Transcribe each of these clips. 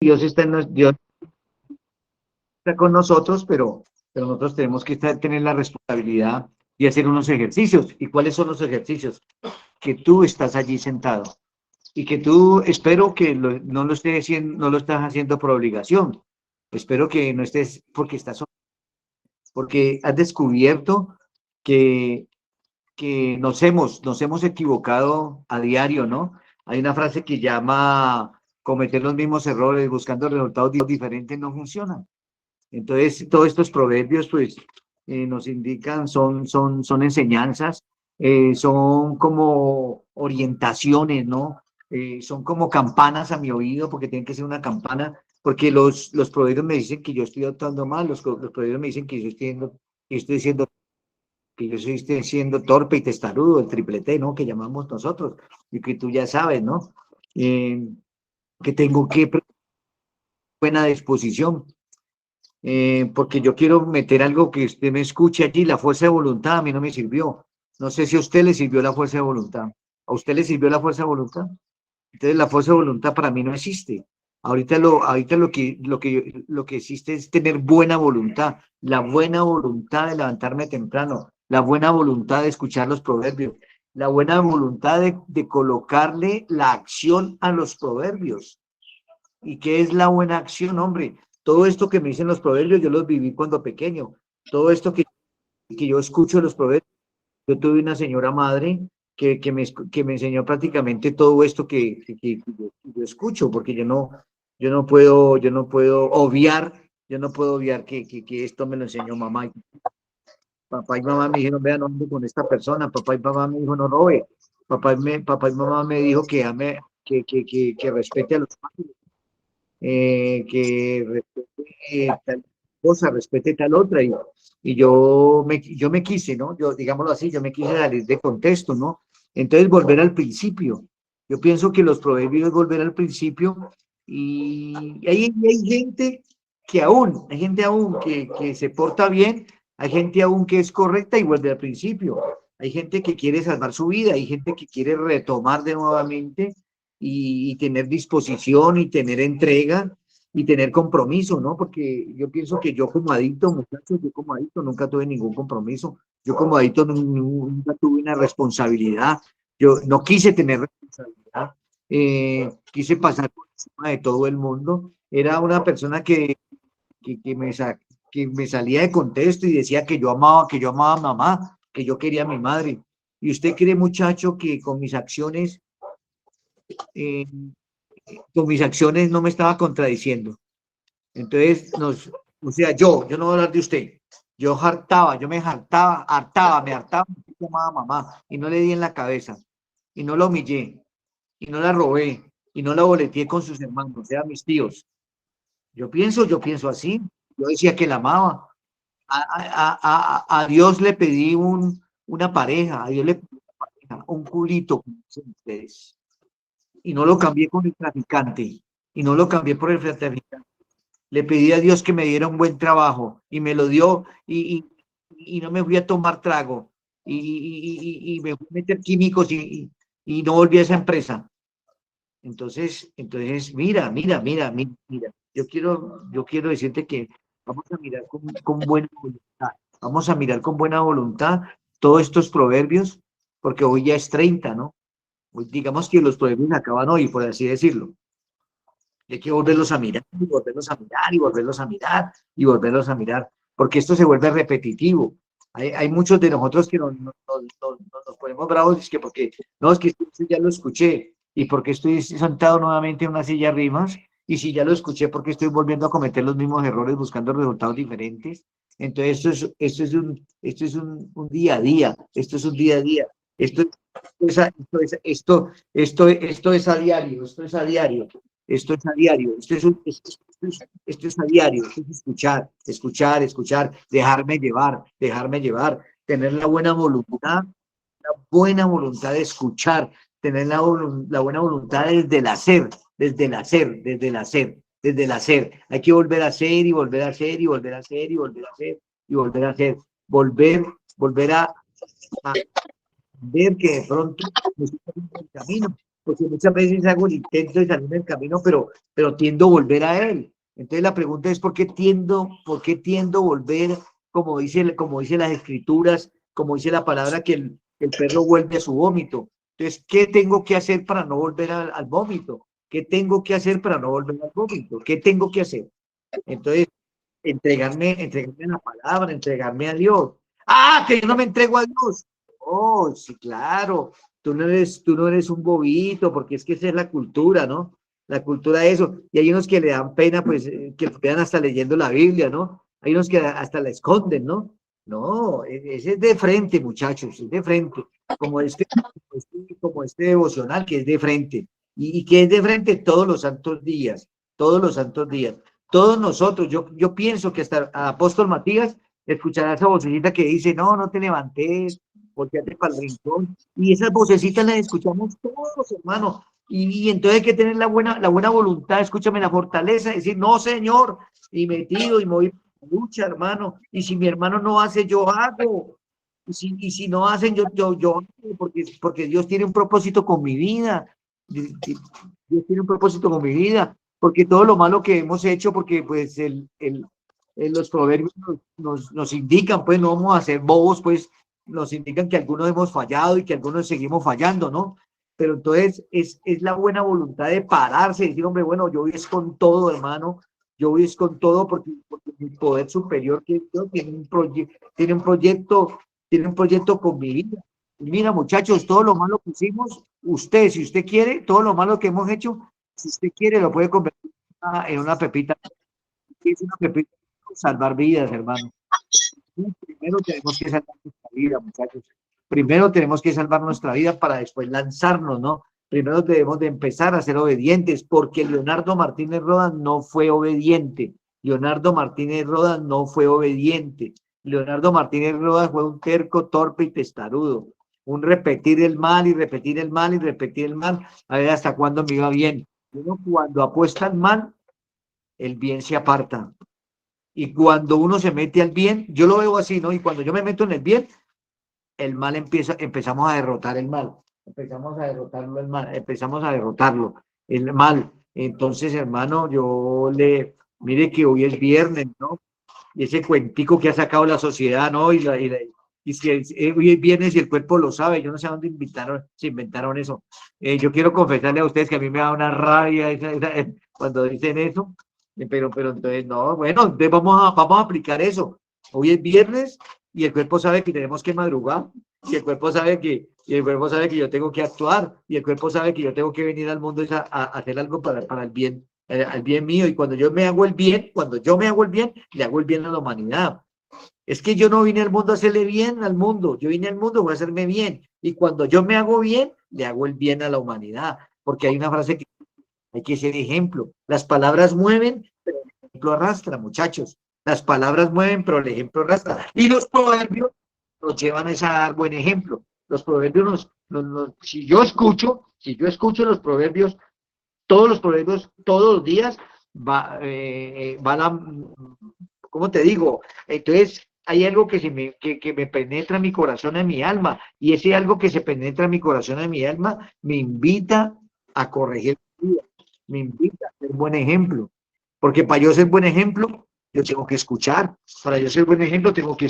Dios está, Dios está con nosotros, pero nosotros tenemos que tener la responsabilidad de hacer unos ejercicios. ¿Y cuáles son los ejercicios? Que tú estás allí sentado y que tú, espero que no lo estés haciendo, no lo estás haciendo por obligación. Espero que no estés porque porque has descubierto que, que nos hemos equivocado a diario, ¿no? Hay una frase que llama cometer los mismos errores buscando resultados diferentes no funcionan. Entonces, todos estos proverbios, pues, nos indican, son enseñanzas, son como orientaciones, ¿no? Son como campanas a mi oído, porque tienen que ser una campana, porque los proverbios me dicen que yo estoy actuando mal, los proverbios me dicen que yo estoy siendo, que yo estoy siendo torpe y testarudo, el triple T, ¿no? Que llamamos nosotros, y que tú ya sabes, ¿no? Eh, que tengo que buena disposición, porque yo quiero meter algo que usted me escuche allí. La fuerza de voluntad a mí no me sirvió. No sé si a usted le sirvió la fuerza de voluntad. ¿A usted le sirvió la fuerza de voluntad? Entonces la fuerza de voluntad para mí no existe. Ahorita lo que existe es tener buena voluntad, la buena voluntad de levantarme temprano, la buena voluntad de escuchar los proverbios, la buena voluntad de colocarle la acción a los proverbios. ¿Y qué es la buena acción, hombre? Todo esto que me dicen los proverbios, yo los viví cuando pequeño. Todo esto que yo escucho de los proverbios, yo tuve una señora madre que me enseñó prácticamente todo esto yo escucho, porque yo no puedo obviar, que esto me lo enseñó mamá. Papá y mamá me dijeron, vean, no ande con esta persona. Papá y mamá me dijo, no robe. Papá y mamá me dijo que respete a los padres, que respete tal cosa, respete tal otra. Y yo me quise, ¿no? Yo, digámoslo así, yo me quise salir de contexto, ¿no? Entonces, volver al principio. Yo pienso que los proverbios es volver al principio y hay gente hay gente aún que se porta bien, hay gente aún que es correcta y vuelve al principio. Hay gente que quiere salvar su vida, hay gente que quiere retomar de nuevamente y tener disposición y tener entrega y tener compromiso, ¿no? Porque yo pienso que yo como adicto, muchachos, yo como adicto nunca tuve ningún compromiso. Yo como adicto nunca tuve una responsabilidad. Yo no quise tener responsabilidad. Quise pasar por encima de todo el mundo. Era una persona que, que me, sa- que me salía de contexto y decía que yo amaba a mamá, que yo quería a mi madre. ¿Y usted cree, muchacho, que eh, con mis acciones no me estaba contradiciendo? Entonces, o sea, yo no voy a hablar de usted. Yo me me hartaba, me llamaba mamá y no le di en la cabeza y no la humillé y no la robé y no la boleteé con sus hermanos, o sea, mis tíos. Yo pienso así. Yo decía que la amaba. A Dios le pedí una pareja, a Dios le pedí una pareja, un culito, como dicen ustedes. Y no lo cambié con el traficante. Y no lo cambié por el traficante. Le pedí a Dios que me diera un buen trabajo y me lo dio y no me fui a tomar trago y me fui a meter químicos y no volví a esa empresa. Entonces, mira. Yo quiero decirte que vamos a mirar con buena voluntad. Vamos a mirar con buena voluntad todos estos proverbios, porque hoy ya es 30, ¿no? Hoy, digamos que los proverbios acaban hoy, por así decirlo. Y hay que volverlos a mirar, y volverlos a mirar, y volverlos a mirar, y volverlos a mirar, porque esto se vuelve repetitivo. Hay muchos de nosotros que nos ponemos bravos, es que porque, no, es que esto ya lo escuché, y porque estoy sentado nuevamente en una silla rimas, y si ya lo escuché, porque estoy volviendo a cometer los mismos errores buscando resultados diferentes. Entonces, esto es un día a día, esto es un día a día, esto es a diario, esto es a diario. Esto es a diario, esto es a diario, esto es escuchar, dejarme llevar, tener la buena voluntad de escuchar, tener la buena voluntad desde el hacer, desde el hacer. Hay que volver a hacer y volver a hacer y volver a hacer y volver a hacer y volver a hacer, volver a ver que de pronto me estoy perdiendo el camino, porque muchas veces hago el intento de salir del camino, pero tiendo a volver a él. Entonces la pregunta es, por qué tiendo a volver, como dice las escrituras, como dice la palabra, que el perro vuelve a su vómito? Entonces, ¿qué tengo que hacer para no volver al vómito? ¿Qué tengo que hacer para no volver al vómito? ¿Qué tengo que hacer? Entonces, entregarme a la palabra, entregarme a Dios. Ah, que yo no me entrego a Dios. Oh, sí, claro. Tú no eres un bobito, porque es que esa es la cultura, ¿no? La cultura de eso. Y hay unos que le dan pena, pues, que lo vean hasta leyendo la Biblia, ¿no? Hay unos que hasta la esconden, ¿no? No, ese es de frente, muchachos, es de frente. Como este devocional que es de frente. Y que es de frente todos los santos días, todos los santos días. Todos nosotros, yo pienso que hasta Apóstol Matías escuchará esa vocecita que dice, no, no te levantes, volteate para el rincón. Y esas vocecitas las escuchamos todos, hermano. Y entonces hay que tener la buena voluntad, escúchame, la fortaleza, decir, no, Señor, y metido y me voy a la lucha, hermano. Y si mi hermano no hace, yo hago. Y si no hacen, yo hago, porque Dios tiene un propósito con mi vida. Dios tiene un propósito con mi vida, porque todo lo malo que hemos hecho, porque pues los proverbios nos indican, pues no vamos a ser bobos, pues nos indican que algunos hemos fallado y que algunos seguimos fallando, ¿no? Pero entonces es la buena voluntad de pararse y decir, hombre, bueno, yo voy es con todo, hermano, yo voy es con todo porque mi poder superior que Dios tiene un proyecto con mi vida. Y mira, muchachos, todo lo malo que hicimos, usted, si usted quiere, todo lo malo que hemos hecho, si usted quiere, lo puede convertir en una pepita. Es una pepita para salvar vidas, hermano. Primero tenemos que salvar nuestra vida, muchachos. Primero tenemos que salvar nuestra vida para después lanzarnos, ¿no? Primero debemos de empezar a ser obedientes, porque Leonardo Martínez Rodas no fue obediente. Leonardo Martínez Rodas no fue obediente. Leonardo Martínez Rodas fue un terco, torpe y testarudo. Un repetir el mal y repetir el mal y repetir el mal. A ver hasta cuándo me iba bien. Uno cuando apuesta al mal, el bien se aparta. Y cuando uno se mete al bien, yo lo veo así, ¿no? Y cuando yo me meto en el bien, el mal empezamos a derrotar el mal, empezamos a derrotarlo el mal, empezamos a derrotarlo el mal. Entonces, hermano, mire que hoy es viernes, ¿no? Y ese cuentico que ha sacado la sociedad, ¿no? Y si hoy es viernes y el cuerpo lo sabe, yo no sé a dónde se inventaron eso. Yo quiero confesarle a ustedes que a mí me da una rabia cuando dicen eso, pero entonces, no, bueno, entonces vamos a aplicar eso. Hoy es viernes y el cuerpo sabe que tenemos que madrugar, y el cuerpo sabe que yo tengo que actuar, y el cuerpo sabe que yo tengo que venir al mundo a hacer algo para el bien, al bien mío. Y cuando yo me hago el bien, cuando yo me hago el bien, le hago el bien a la humanidad. Es que yo no vine al mundo a hacerle bien al mundo, yo vine al mundo a hacerme bien. Y cuando yo me hago bien, le hago el bien a la humanidad. Porque hay una frase que hay que ser ejemplo. Las palabras mueven, pero el ejemplo arrastra, muchachos. Las palabras mueven, pero el ejemplo arrastra. Y los proverbios nos llevan a dar buen ejemplo. Los proverbios si yo escucho los proverbios todos los días, van a, ¿cómo te digo? Entonces, hay algo que me penetra en mi corazón, en mi alma, y ese algo que se penetra en mi corazón, en mi alma, me invita a corregir mi vida, me invita a ser buen ejemplo, porque para yo ser buen ejemplo, yo tengo que escuchar, para yo ser buen ejemplo, tengo que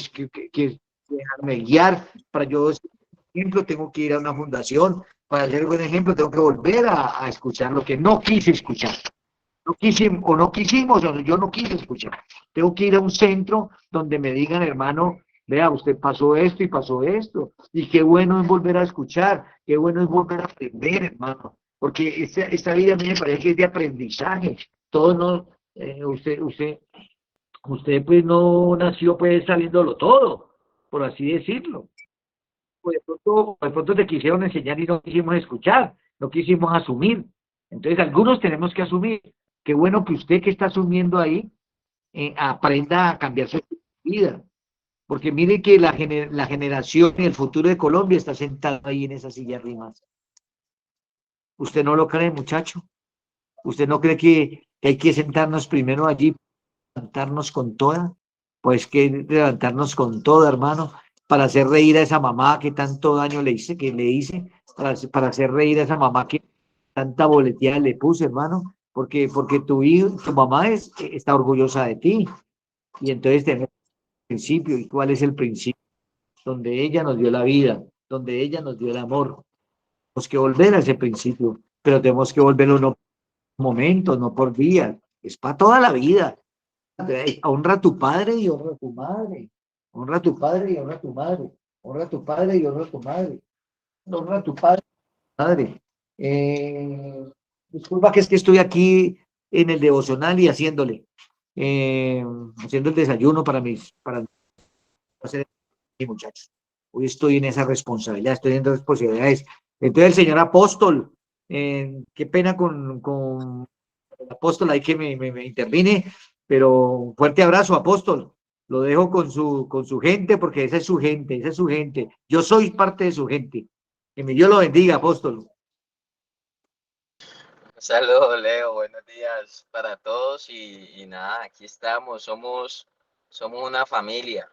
dejarme guiar, para yo ser buen ejemplo, tengo que ir a una fundación, para ser buen ejemplo, tengo que volver a escuchar lo que no quise escuchar. No quisimos, o yo no quise escuchar. Tengo que ir a un centro donde me digan, hermano, vea, usted pasó esto y pasó esto. Y qué bueno es volver a escuchar, qué bueno es volver a aprender, hermano. Porque esta vida a mí me parece que es de aprendizaje. Todo no, usted pues no nació pues sabiéndolo todo, por así decirlo. Pues de pronto te quisieron enseñar y no quisimos escuchar, no quisimos asumir. Entonces, algunos tenemos que asumir. Qué bueno que usted que está asumiendo ahí aprenda a cambiar su vida. Porque mire que la generación y el futuro de Colombia está sentado ahí en esa silla arriba. ¿Usted no lo cree, muchacho? ¿Usted no cree que hay que sentarnos primero allí, levantarnos con toda? Pues que levantarnos con toda, hermano, para hacer reír a esa mamá que tanto daño le hice, para hacer reír a esa mamá tanta boleteada le puse, hermano, porque tu hijo, tu mamá está orgullosa de ti. Y entonces tenemos el principio. ¿Y cuál es el principio? Donde ella nos dio la vida, donde ella nos dio el amor. Tenemos que volver a ese principio, pero tenemos que volverlo no por momentos, no por días, es para toda la vida. Honra a tu padre y honra a tu madre. Honra a tu padre y honra a tu madre. Honra a tu padre y honra a tu madre. Honra a tu padre y madre. Disculpa que es que estoy aquí en el devocional y eh, haciendo el desayuno para hacer mi muchachos. Hoy estoy en esa responsabilidad, estoy en responsabilidades. Entonces, el señor apóstol, qué pena con el apóstol ahí que me intervine, pero un fuerte abrazo, apóstol. Lo dejo con su gente, porque esa es su gente, esa es su gente. Yo soy parte de su gente. Que mi Dios lo bendiga, apóstol. Saludos, Leo, buenos días para todos y nada, aquí estamos, somos una familia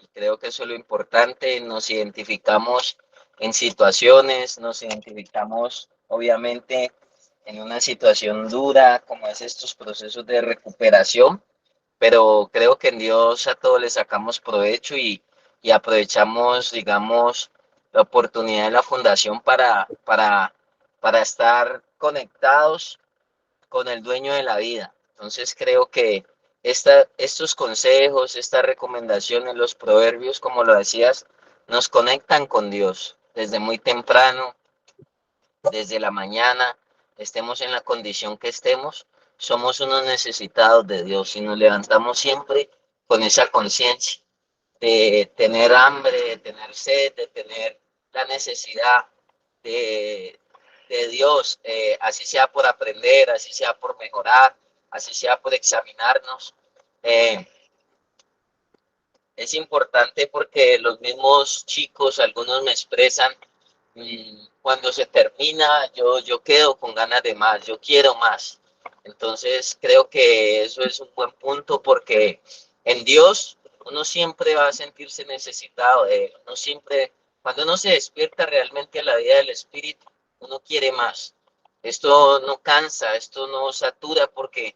y creo que eso es lo importante, nos identificamos en situaciones, nos identificamos obviamente en una situación dura como es estos procesos de recuperación, pero creo que en Dios a todos le sacamos provecho y aprovechamos, digamos, la oportunidad de la fundación para estar conectados con el dueño de la vida. Entonces creo que estos consejos, estas recomendaciones, los proverbios, como lo decías, nos conectan con Dios desde muy temprano, desde la mañana, estemos en la condición que estemos, somos unos necesitados de Dios y nos levantamos siempre con esa conciencia de tener hambre, de tener sed, de tener la necesidad de, de Dios, así sea por aprender, así sea por mejorar, así sea por examinarnos. Eh, es importante porque los mismos chicos, algunos me expresan, cuando se termina, yo quedo con ganas de más, yo quiero más. Entonces creo que eso es un buen punto porque en Dios uno siempre va a sentirse necesitado de Él. Uno siempre, cuando uno se despierta realmente a la vida del Espíritu, uno quiere más. Esto no cansa, esto no satura porque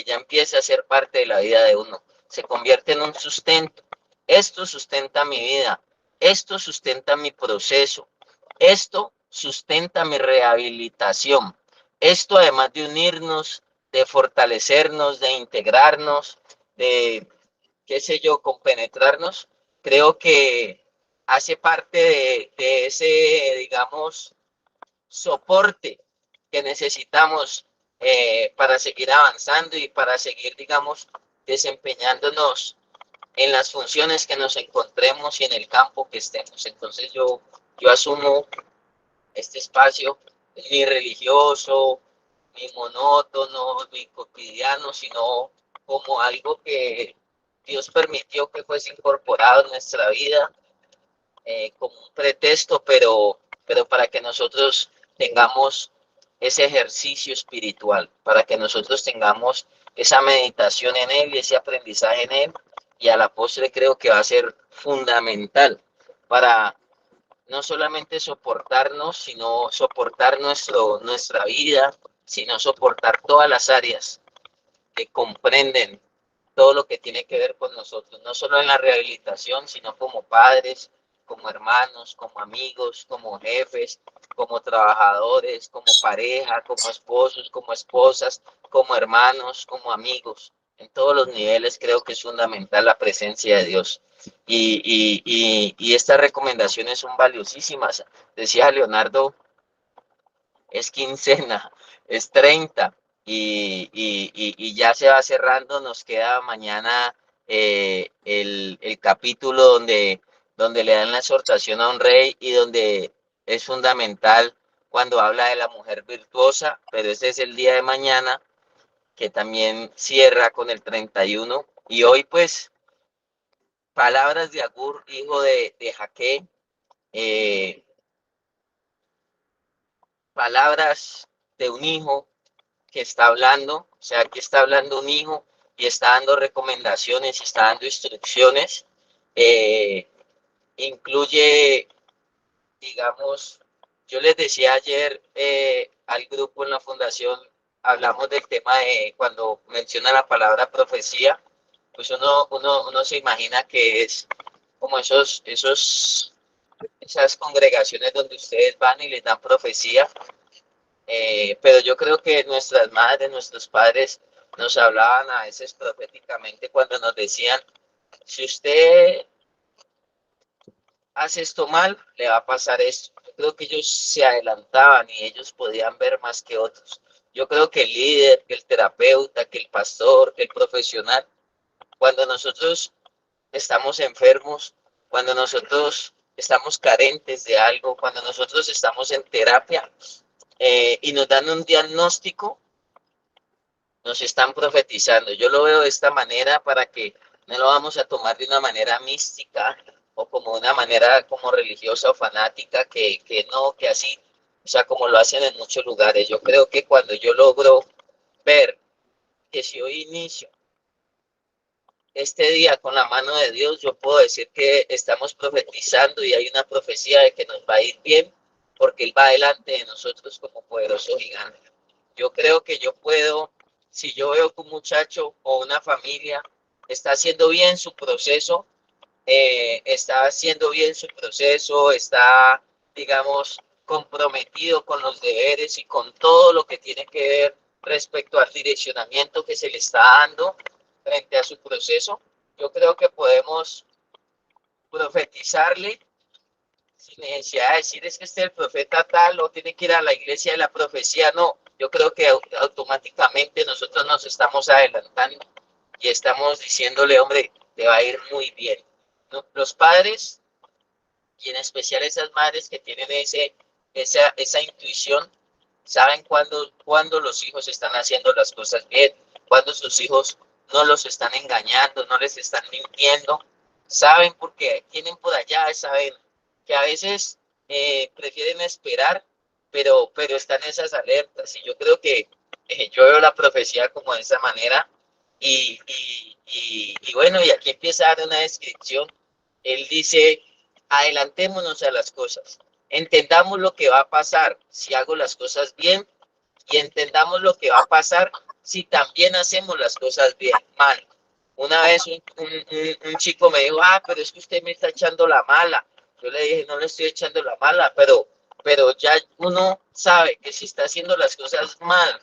ya empieza a ser parte de la vida de uno. Se convierte en un sustento. Esto sustenta mi vida, esto sustenta mi proceso, esto sustenta mi rehabilitación. Esto además de unirnos, de fortalecernos, de integrarnos, de, qué sé yo, compenetrarnos, creo que hace parte de ese, digamos, soporte que necesitamos para seguir avanzando y para seguir, digamos, desempeñándonos en las funciones que nos encontremos y en el campo que estemos. Entonces yo asumo este espacio ni religioso, ni monótono, ni cotidiano, sino como algo que Dios permitió que fuese incorporado en nuestra vida como un pretexto, pero para que nosotros tengamos ese ejercicio espiritual, para que nosotros tengamos esa meditación en Él y ese aprendizaje en Él, y a la postre creo que va a ser fundamental para no solamente soportarnos, sino soportar nuestra vida, sino soportar todas las áreas que comprenden todo lo que tiene que ver con nosotros, no solo en la rehabilitación, sino como padres, como hermanos, como amigos, como jefes, como trabajadores, como pareja, como esposos, como esposas, como hermanos, como amigos. En todos los niveles creo que es fundamental la presencia de Dios. Y estas recomendaciones son valiosísimas. Decía Leonardo, es quincena, es 30 y ya se va cerrando, nos queda mañana el capítulo donde le dan la exhortación a un rey y donde es fundamental cuando habla de la mujer virtuosa, pero ese es el día de mañana que también cierra con el 31 y hoy pues palabras de Agur, hijo de Jaque, eh, palabras de un hijo que está hablando, o sea, que está hablando un hijo y está dando recomendaciones y está dando instrucciones, eh, incluye, digamos, Yo les decía ayer al grupo en la fundación, hablamos del tema de cuando menciona la palabra profecía, pues uno se imagina que es como esas congregaciones donde ustedes van y les dan profecía, pero yo creo que nuestras madres, nuestros padres nos hablaban a veces proféticamente cuando nos decían, si usted hace esto mal, le va a pasar esto. Yo creo que ellos se adelantaban y ellos podían ver más que otros. Yo creo que el líder, que el terapeuta, que el pastor, que el profesional, cuando nosotros estamos enfermos, cuando nosotros estamos carentes de algo, cuando nosotros estamos en terapia y nos dan un diagnóstico, nos están profetizando. Yo lo veo de esta manera para que no lo vamos a tomar de una manera mística o como una manera como religiosa o fanática, que no, que así, o sea, como lo hacen en muchos lugares. Yo creo que cuando yo logro ver que si hoy inicio este día con la mano de Dios, yo puedo decir que estamos profetizando y hay una profecía de que nos va a ir bien porque Él va delante de nosotros como poderoso gigante. Yo creo que yo puedo, si yo veo que un muchacho o una familia está haciendo bien su proceso, está, digamos, comprometido con los deberes y con todo lo que tiene que ver respecto al direccionamiento que se le está dando frente a su proceso, yo creo que podemos profetizarle sin necesidad de decir es que este es el profeta tal o tiene que ir a la iglesia de la profecía. No, yo creo que automáticamente nosotros nos estamos adelantando y estamos diciéndole, hombre, te va a ir muy bien. ¿No? Los padres, y en especial esas madres que tienen esa intuición, saben cuando los hijos están haciendo las cosas bien, cuando sus hijos no los están engañando, no les están mintiendo, saben porque tienen por allá, saben que a veces prefieren esperar, pero están esas alertas. Y yo creo que yo veo la profecía como de esa manera. Y bueno, y aquí empieza a dar una descripción. Él dice, adelantémonos a las cosas, entendamos lo que va a pasar si hago las cosas bien y entendamos lo que va a pasar si también hacemos las cosas bien, mal. Una vez un chico me dijo, pero es que usted me está echando la mala. Yo le dije, no le estoy echando la mala, pero ya uno sabe que si está haciendo las cosas mal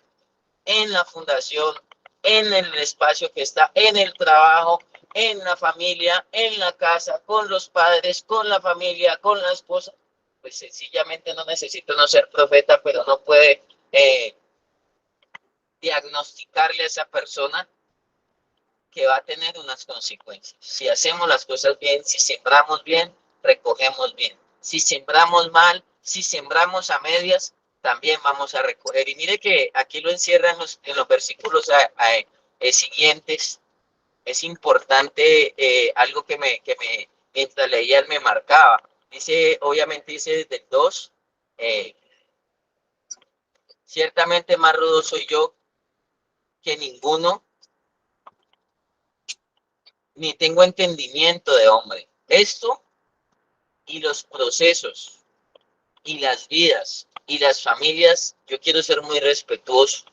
en la fundación, en el espacio que está, en el trabajo, en la familia, en la casa, con los padres, con la familia, con la esposa, pues sencillamente no necesito no ser profeta, pero no puede diagnosticarle a esa persona que va a tener unas consecuencias. Si hacemos las cosas bien, si sembramos bien, recogemos bien. Si sembramos mal, si sembramos a medias, también vamos a recoger. Y mire que aquí lo encierran en los versículos siguientes. Es importante algo mientras leía, él me marcaba. Dice, obviamente dice desde el 2, ciertamente más rudo soy yo que ninguno, ni tengo entendimiento de hombre. Esto y los procesos y las vidas y las familias, yo quiero ser muy respetuoso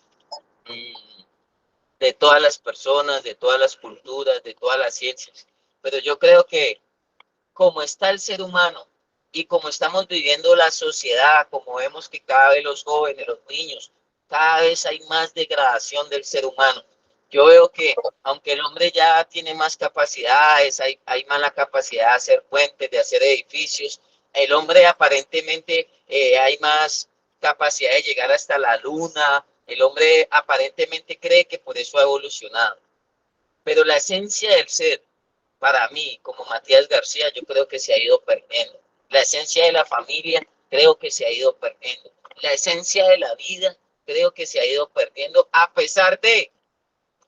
de todas las personas, de todas las culturas, de todas las ciencias, pero yo creo que como está el ser humano y como estamos viviendo la sociedad, como vemos que cada vez los jóvenes, los niños, cada vez hay más degradación del ser humano. Yo veo que aunque el hombre ya tiene más capacidades, hay más la capacidad de hacer puentes, de hacer edificios, el hombre aparentemente hay más capacidad de llegar hasta la luna, el hombre aparentemente cree que por eso ha evolucionado. Pero la esencia del ser, para mí, como Matías García, yo creo que se ha ido perdiendo. La esencia de la familia, creo que se ha ido perdiendo. La esencia de la vida, creo que se ha ido perdiendo, a pesar de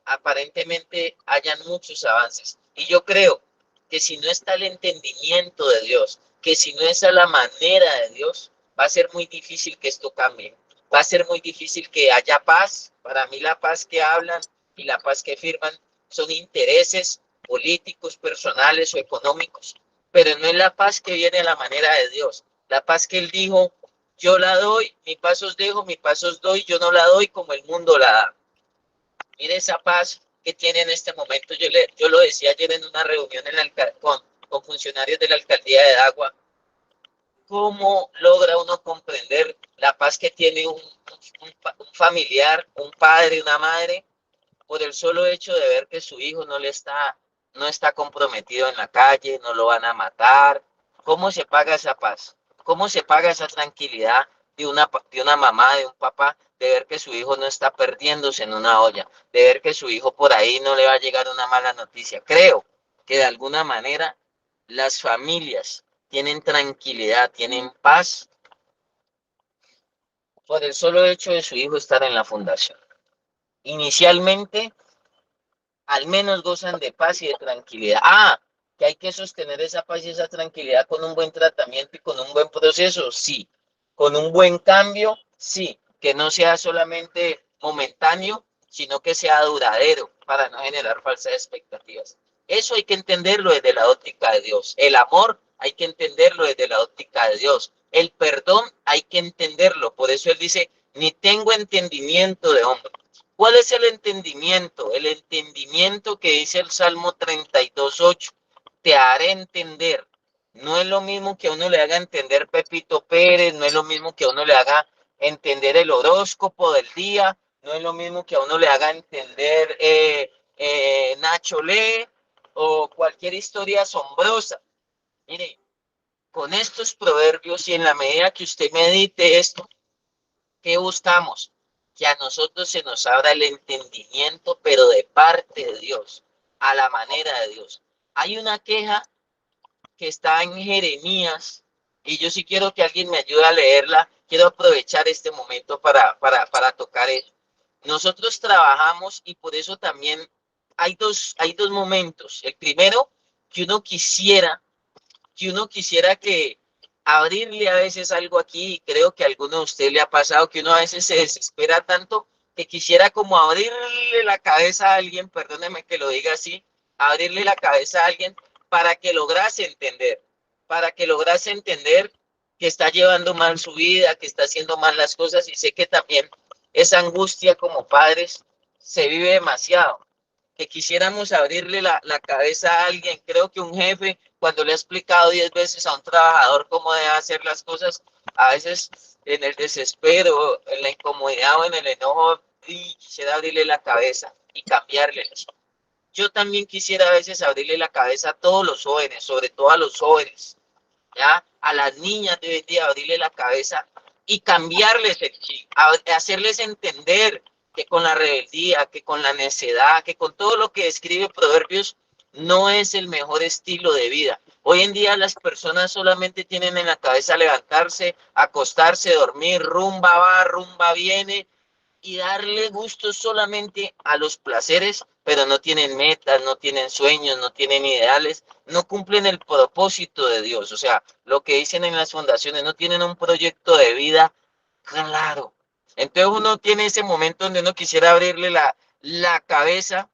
aparentemente hayan muchos avances. Y yo creo que si no está el entendimiento de Dios, que si no es a la manera de Dios, va a ser muy difícil que esto cambie. Va a ser muy difícil que haya paz. Para mí la paz que hablan y la paz que firman son intereses políticos, personales o económicos, pero no es la paz que viene a la manera de Dios. La paz que Él dijo Yo la doy, mi paz os dejo, mi paz os doy, yo no la doy como el mundo la da. Mire esa paz que tiene en este momento. Yo lo decía ayer en una reunión con funcionarios de la alcaldía de Agua. ¿Cómo logra uno comprender la paz que tiene un familiar, un padre, una madre, por el solo hecho de ver que su hijo no está comprometido en la calle, no lo van a matar? ¿Cómo se paga esa paz? ¿Cómo se paga esa tranquilidad de una mamá, de un papá, de ver que su hijo no está perdiéndose en una olla, de ver que su hijo por ahí no le va a llegar una mala noticia? Creo que de alguna manera las familias tienen tranquilidad, tienen paz por el solo hecho de su hijo estar en la fundación. Inicialmente, al menos gozan de paz y de tranquilidad. Que hay que sostener esa paz y esa tranquilidad con un buen tratamiento y con un buen proceso, sí. Con un buen cambio, sí. Que no sea solamente momentáneo, sino que sea duradero para no generar falsas expectativas. Eso hay que entenderlo desde la óptica de Dios. El amor hay que entenderlo desde la óptica de Dios. El perdón hay que entenderlo. Por eso él dice, ni tengo entendimiento de hombre. ¿Cuál es el entendimiento? El entendimiento que dice el Salmo 32:8. Te haré entender. No es lo mismo que a uno le haga entender Pepito Pérez, no es lo mismo que a uno le haga entender el horóscopo del día, no es lo mismo que a uno le haga entender Nacho Lee o cualquier historia asombrosa. Mire, con estos proverbios y en la medida que usted medite esto, ¿qué buscamos? Que a nosotros se nos abra el entendimiento, pero de parte de Dios, a la manera de Dios. Hay una queja que está en Jeremías, y yo sí quiero que alguien me ayude a leerla. Quiero aprovechar este momento para tocar eso. Nosotros trabajamos y por eso también hay dos momentos. El primero, que uno quisiera que abrirle a veces algo aquí, y creo que a alguno de ustedes le ha pasado, que uno a veces se desespera tanto que quisiera como abrirle la cabeza a alguien, perdóneme que lo diga así, abrirle la cabeza a alguien para que lograse entender que está llevando mal su vida, que está haciendo mal las cosas, y sé que también esa angustia como padres se vive demasiado, que quisiéramos abrirle la cabeza a alguien. Creo que un jefe, cuando le ha explicado 10 veces a un trabajador cómo debe hacer las cosas, a veces en el desespero, en la incomodidad o en el enojo, y quisiera abrirle la cabeza y cambiarle eso. Yo también quisiera a veces abrirle la cabeza a todos los jóvenes, sobre todo a los jóvenes, ¿ya? A las niñas de hoy en día, abrirle la cabeza y cambiarles el chip, hacerles entender que con la rebeldía, que con la necedad, que con todo lo que describe Proverbios, no es el mejor estilo de vida. Hoy en día las personas solamente tienen en la cabeza levantarse, acostarse, dormir, rumba va, rumba viene, y darle gusto solamente a los placeres, pero no tienen metas, no tienen sueños, no tienen ideales, no cumplen el propósito de Dios. O sea, lo que dicen en las fundaciones, no tienen un proyecto de vida claro. Entonces uno tiene ese momento donde uno quisiera abrirle la cabeza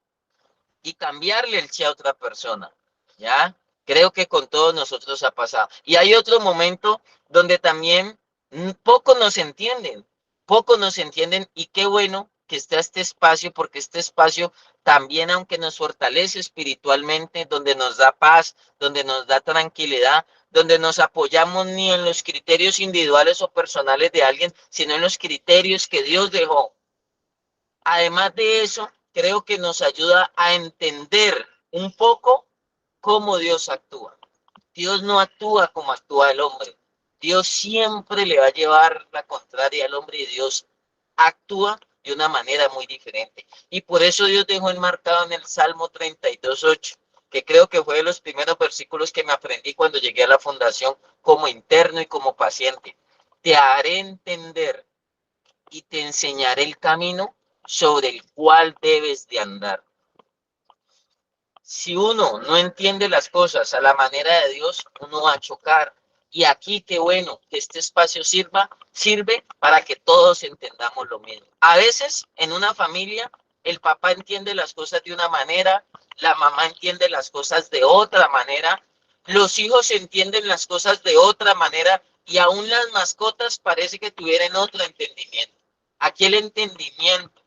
y cambiarle el chi a otra persona, ¿ya? Creo que con todos nosotros ha pasado. Y hay otro momento donde también poco nos entienden, y qué bueno que está este espacio, porque este espacio también, aunque nos fortalece espiritualmente, donde nos da paz, donde nos da tranquilidad, donde nos apoyamos ni en los criterios individuales o personales de alguien, sino en los criterios que Dios dejó. Además de eso, creo que nos ayuda a entender un poco cómo Dios actúa. Dios no actúa como actúa el hombre. Dios siempre le va a llevar la contraria al hombre, y Dios actúa de una manera muy diferente. Y por eso Dios dejó enmarcado en el Salmo 32:8, que creo que fue de los primeros versículos que me aprendí cuando llegué a la fundación como interno y como paciente. Te haré entender y te enseñaré el camino sobre el cual debes de andar. Si uno no entiende las cosas a la manera de Dios, uno va a chocar. Y aquí qué bueno que este espacio sirve para que todos entendamos lo mismo. A veces en una familia el papá entiende las cosas de una manera, la mamá entiende las cosas de otra manera, los hijos entienden las cosas de otra manera, y aún las mascotas parece que tuvieran otro entendimiento. Aquí el entendimiento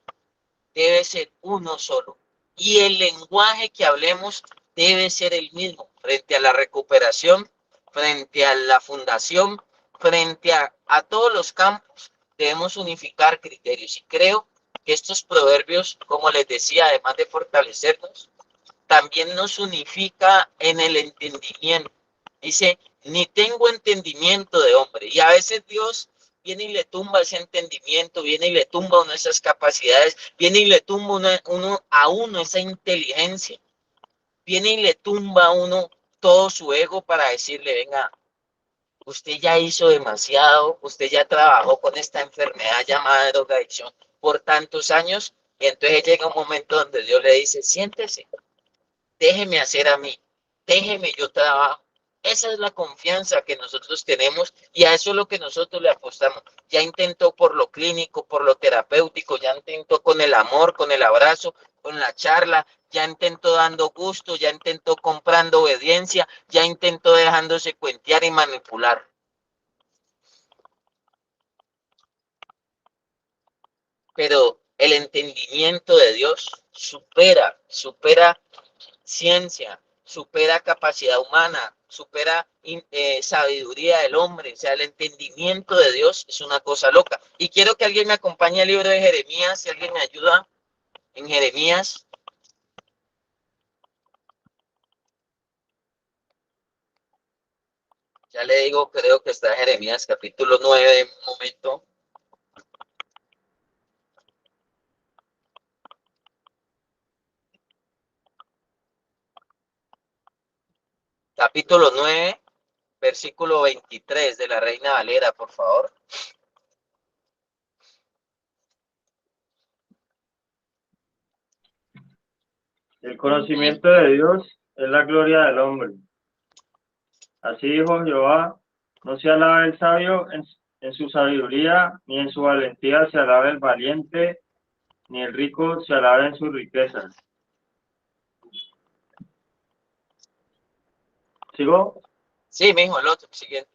debe ser uno solo y el lenguaje que hablemos debe ser el mismo frente a la recuperación, frente a la fundación, frente a todos los campos. Debemos unificar criterios y creo que estos proverbios, como les decía, además de fortalecernos, también nos unifica en el entendimiento. Dice, ni tengo entendimiento de hombre. Y a veces Dios viene y le tumba ese entendimiento, viene y le tumba una de esas capacidades, viene y le tumba a uno esa inteligencia, viene y le tumba a uno todo su ego para decirle, venga, usted ya hizo demasiado, usted ya trabajó con esta enfermedad llamada drogadicción por tantos años, y entonces llega un momento donde Dios le dice, siéntese, déjeme hacer a mí, déjeme yo trabajo. Esa es la confianza que nosotros tenemos y a eso es lo que nosotros le apostamos. Ya intentó por lo clínico, por lo terapéutico, ya intentó con el amor, con el abrazo, con la charla, ya intentó dando gusto, ya intentó comprando obediencia, ya intentó dejándose cuentear y manipular. Pero el entendimiento de Dios supera ciencia, supera capacidad humana, supera sabiduría del hombre. O sea, el entendimiento de Dios es una cosa loca. Y quiero que alguien me acompañe al libro de Jeremías, si alguien me ayuda en Jeremías. Ya le digo, creo que está en Jeremías capítulo 9 en un momento. Capítulo 9, versículo 23 de la Reina Valera, por favor. El conocimiento de Dios es la gloria del hombre. Así dijo Jehová, no se alabe el sabio en su sabiduría, ni en su valentía se alabe el valiente, ni el rico se alabe en sus riquezas. ¿Sigo? Sí, mijo, el otro, siguiente.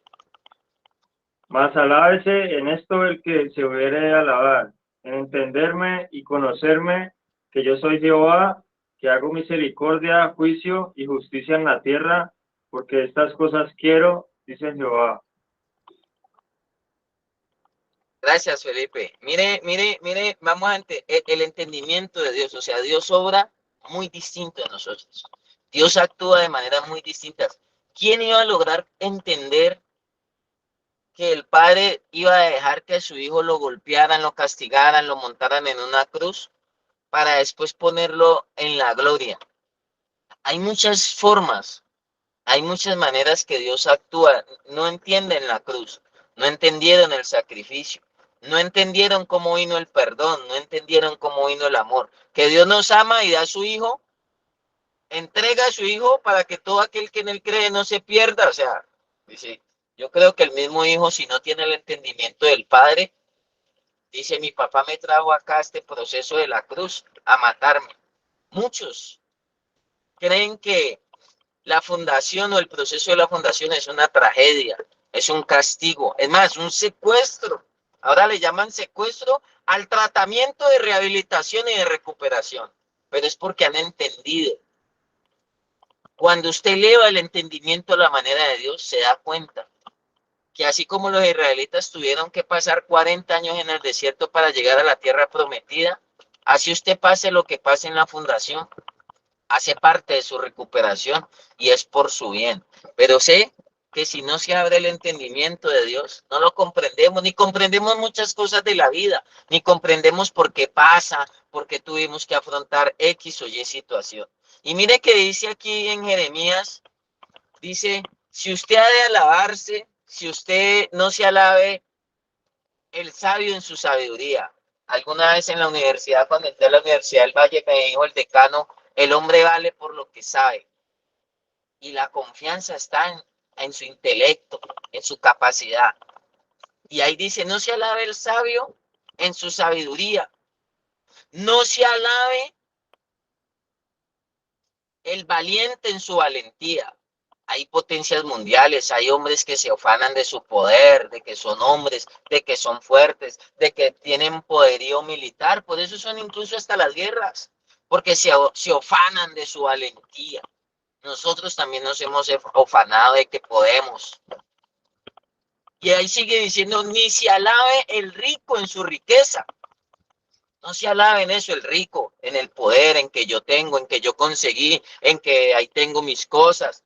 Mas alábese en esto el que se hubiere de alabar, en entenderme y conocerme que yo soy Jehová, que hago misericordia, juicio y justicia en la tierra, porque estas cosas quiero, dice Jehová. Gracias, Felipe. Mire, vamos a el entendimiento de Dios. O sea, Dios obra muy distinto a nosotros. Dios actúa de maneras muy distintas. ¿Quién iba a lograr entender que el padre iba a dejar que a su hijo lo golpearan, lo castigaran, lo montaran en una cruz para después ponerlo en la gloria? Hay muchas formas, hay muchas maneras que Dios actúa. No entienden la cruz, no entendieron el sacrificio, no entendieron cómo vino el perdón, no entendieron cómo vino el amor. Que Dios nos ama y da a su hijo, entrega a su hijo para que todo aquel que en él cree no se pierda. O sea, dice, yo creo que el mismo hijo, si no tiene el entendimiento del padre, dice, mi papá me trajo acá a este proceso de la cruz a matarme. Muchos creen que la fundación o el proceso de la fundación es una tragedia, es un castigo, es más, un secuestro. Ahora le llaman secuestro al tratamiento de rehabilitación y de recuperación, pero es porque han entendido. Cuando usted eleva el entendimiento a la manera de Dios, se da cuenta que así como los israelitas tuvieron que pasar 40 años en el desierto para llegar a la tierra prometida, así usted pase lo que pase en la fundación, hace parte de su recuperación y es por su bien. Pero sé que si no se abre el entendimiento de Dios, no lo comprendemos, ni comprendemos muchas cosas de la vida, ni comprendemos por qué pasa, por qué tuvimos que afrontar X o Y situación. Y mire que dice aquí en Jeremías, dice, si usted ha de alabarse, si usted no se alabe el sabio en su sabiduría. Alguna vez en la universidad, cuando entré a la Universidad del Valle, me dijo el decano, el hombre vale por lo que sabe. Y la confianza está en su intelecto, en su capacidad. Y ahí dice, no se alabe el sabio en su sabiduría. No se alabe el valiente en su valentía. Hay potencias mundiales, hay hombres que se ufanan de su poder, de que son hombres, de que son fuertes, de que tienen poderío militar. Por eso son incluso hasta las guerras, porque se ufanan de su valentía. Nosotros también nos hemos ufanado de que podemos. Y ahí sigue diciendo, ni se alabe el rico en su riqueza. No se alabe en eso el rico, en el poder, en que yo tengo, en que yo conseguí, en que ahí tengo mis cosas.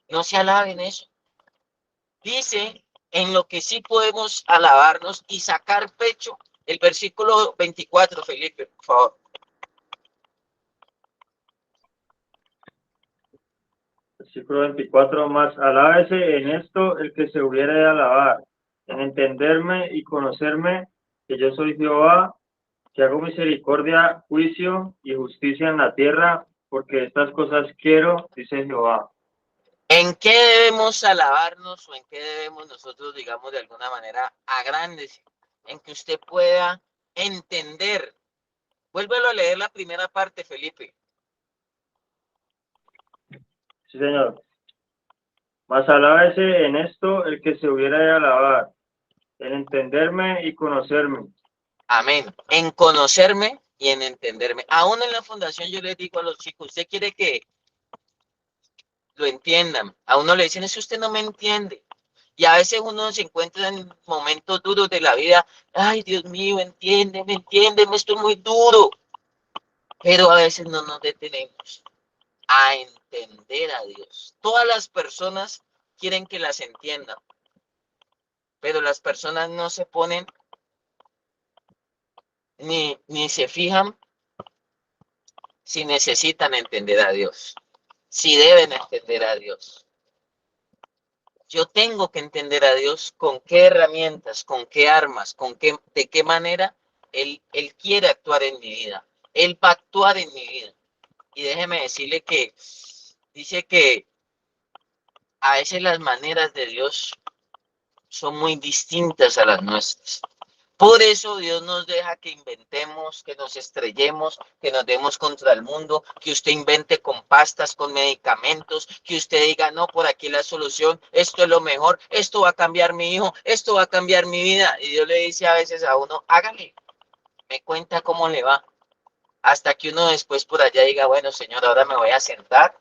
No se alabe en eso. Dice en lo que sí podemos alabarnos y sacar pecho. El versículo 24, Felipe, por favor. Versículo 24, más alábese en esto el que se hubiera de alabar, en entenderme y conocerme que yo soy Jehová, que hago misericordia, juicio y justicia en la tierra, porque estas cosas quiero, dice Jehová. ¿En qué debemos alabarnos o en qué debemos nosotros, digamos, de alguna manera, agrandecer? En que usted pueda entender. Vuélvelo a leer la primera parte, Felipe. Sí, señor. Mas alábese en esto el que se hubiera de alabar, en entenderme y conocerme. Amén. En conocerme y en entenderme. Aún en la fundación yo les digo a los chicos, usted quiere que lo entiendan. A uno le dicen, es que usted no me entiende. Y a veces uno se encuentra en momentos duros de la vida. Ay, Dios mío, entiéndeme, entiéndeme, esto es muy duro. Pero a veces no nos detenemos a entender a Dios. Todas las personas quieren que las entiendan, pero las personas no se ponen ni se fijan si necesitan entender a Dios, si deben entender a Dios. Yo tengo que entender a Dios con qué herramientas, con qué armas, de qué manera Él quiere actuar en mi vida. Él va a actuar en mi vida. Y déjeme decirle que dice que a veces las maneras de Dios son muy distintas a las nuestras. Por eso Dios nos deja que inventemos, que nos estrellemos, que nos demos contra el mundo, que usted invente con pastas, con medicamentos, que usted diga, no, por aquí la solución, esto es lo mejor, esto va a cambiar mi hijo, esto va a cambiar mi vida. Y Dios le dice a veces a uno, hágale, me cuenta cómo le va. Hasta que uno después por allá diga, bueno, Señor, ahora me voy a sentar.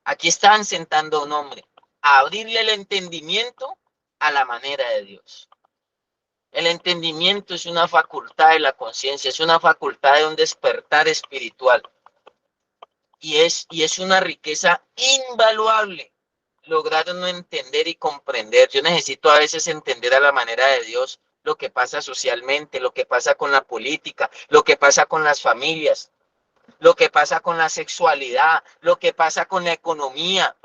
Aquí están sentando a un hombre, a abrirle el entendimiento a la manera de Dios. El entendimiento es una facultad de la conciencia, es una facultad de un despertar espiritual. Y es una riqueza invaluable lograr no entender y comprender. Yo necesito a veces entender a la manera de Dios lo que pasa socialmente, lo que pasa con la política, lo que pasa con las familias, lo que pasa con la sexualidad, lo que pasa con la economía.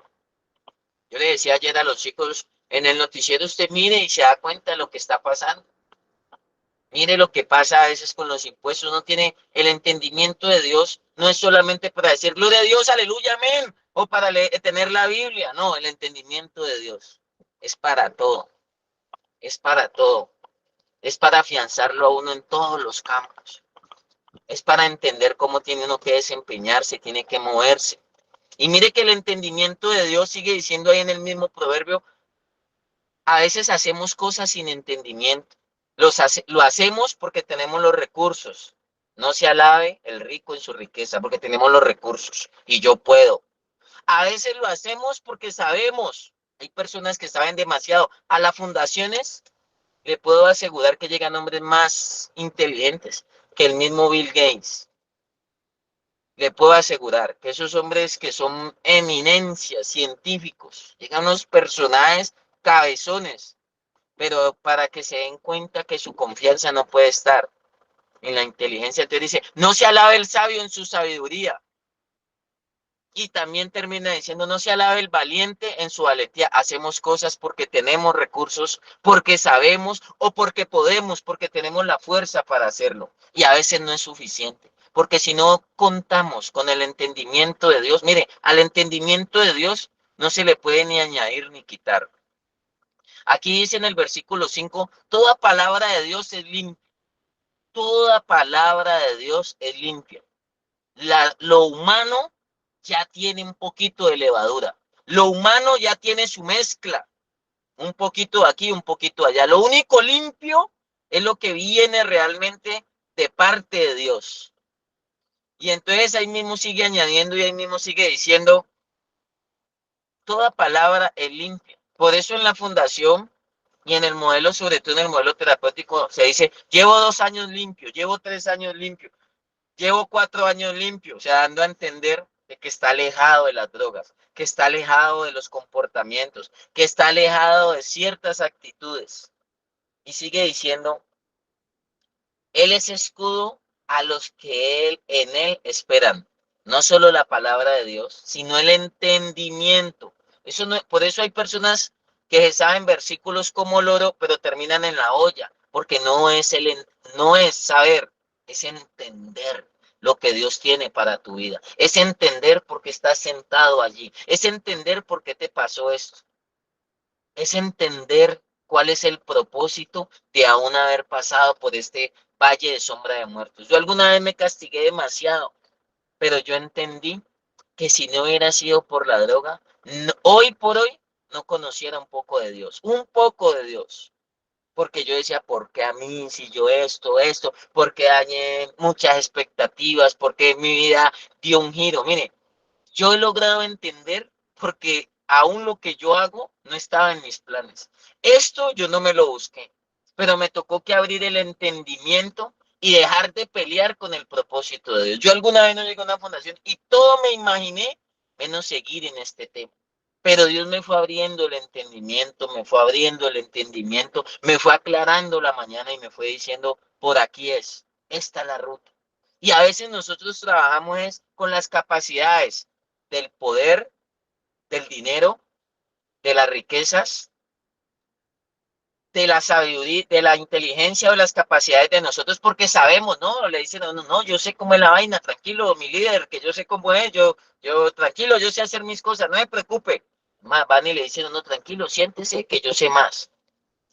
Yo le decía ayer a los chicos, en el noticiero usted mire y se da cuenta de lo que está pasando. Mire lo que pasa a veces con los impuestos. Uno tiene el entendimiento de Dios, no es solamente para decir gloria a Dios, aleluya, amén, o para tener la Biblia. No, el entendimiento de Dios es para todo, es para todo. Es para afianzarlo a uno en todos los campos. Es para entender cómo tiene uno que desempeñarse, tiene que moverse. Y mire que el entendimiento de Dios sigue diciendo ahí en el mismo proverbio, a veces hacemos cosas sin entendimiento. Lo hacemos porque tenemos los recursos. No se alabe el rico en su riqueza, porque tenemos los recursos y yo puedo. A veces lo hacemos porque sabemos. Hay personas que saben demasiado. A las fundaciones le puedo asegurar que llegan hombres más inteligentes que el mismo Bill Gates. Le puedo asegurar que esos hombres que son eminencias, científicos, llegan unos personajes cabezones, pero para que se den cuenta que su confianza no puede estar en la inteligencia. Entonces dice, no se alabe el sabio en su sabiduría. Y también termina diciendo, no se alabe el valiente en su valentía. Hacemos cosas porque tenemos recursos, porque sabemos o porque podemos, porque tenemos la fuerza para hacerlo. Y a veces no es suficiente. Porque si no contamos con el entendimiento de Dios, mire, al entendimiento de Dios no se le puede ni añadir ni quitar. Aquí dice en el versículo 5, toda palabra de Dios es limpia. Toda palabra de Dios es limpia. Lo humano ya tiene un poquito de levadura. Lo humano ya tiene su mezcla, un poquito aquí, un poquito allá. Lo único limpio es lo que viene realmente de parte de Dios. Y entonces ahí mismo sigue añadiendo y ahí mismo sigue diciendo, toda palabra es limpia. Por eso en la fundación y en el modelo, sobre todo en el modelo terapéutico, se dice, llevo 2 años limpio, llevo 3 años limpio, llevo 4 años limpio, o sea, dando a entender de que está alejado de las drogas, que está alejado de los comportamientos, que está alejado de ciertas actitudes. Y sigue diciendo, Él es escudo a los que en Él esperan. No solo la palabra de Dios, sino el entendimiento. Eso no, por eso hay personas que se saben versículos como loro, pero terminan en la olla, porque no es saber, es entender lo que Dios tiene para tu vida. Es entender por qué estás sentado allí. Es entender por qué te pasó esto. Es entender cuál es el propósito de aún haber pasado por este valle de sombra de muertos. Yo alguna vez me castigué demasiado, pero yo entendí que si no hubiera sido por la droga, hoy por hoy no conociera un poco de Dios. Porque yo decía, ¿por qué a mí? Si yo esto, porque dañé muchas expectativas, porque mi vida dio un giro. Mire, yo he logrado entender porque aún lo que yo hago no estaba en mis planes. Esto yo no me lo busqué, pero me tocó que abrir el entendimiento y dejar de pelear con el propósito de Dios. Yo alguna vez no llegué a una fundación y todo me imaginé menos seguir en este tema. Pero Dios me fue abriendo el entendimiento, me fue aclarando la mañana y me fue diciendo, por aquí esta es la ruta. Y a veces nosotros trabajamos con las capacidades del poder, del dinero, de las riquezas, de la sabiduría, de la inteligencia o las capacidades de nosotros, porque sabemos, ¿no? Le dicen a uno, no, yo sé cómo es la vaina, tranquilo, mi líder, que yo sé cómo es, yo tranquilo, yo sé hacer mis cosas, no me preocupe. Van y le dicen, no, tranquilo, siéntese que yo sé más.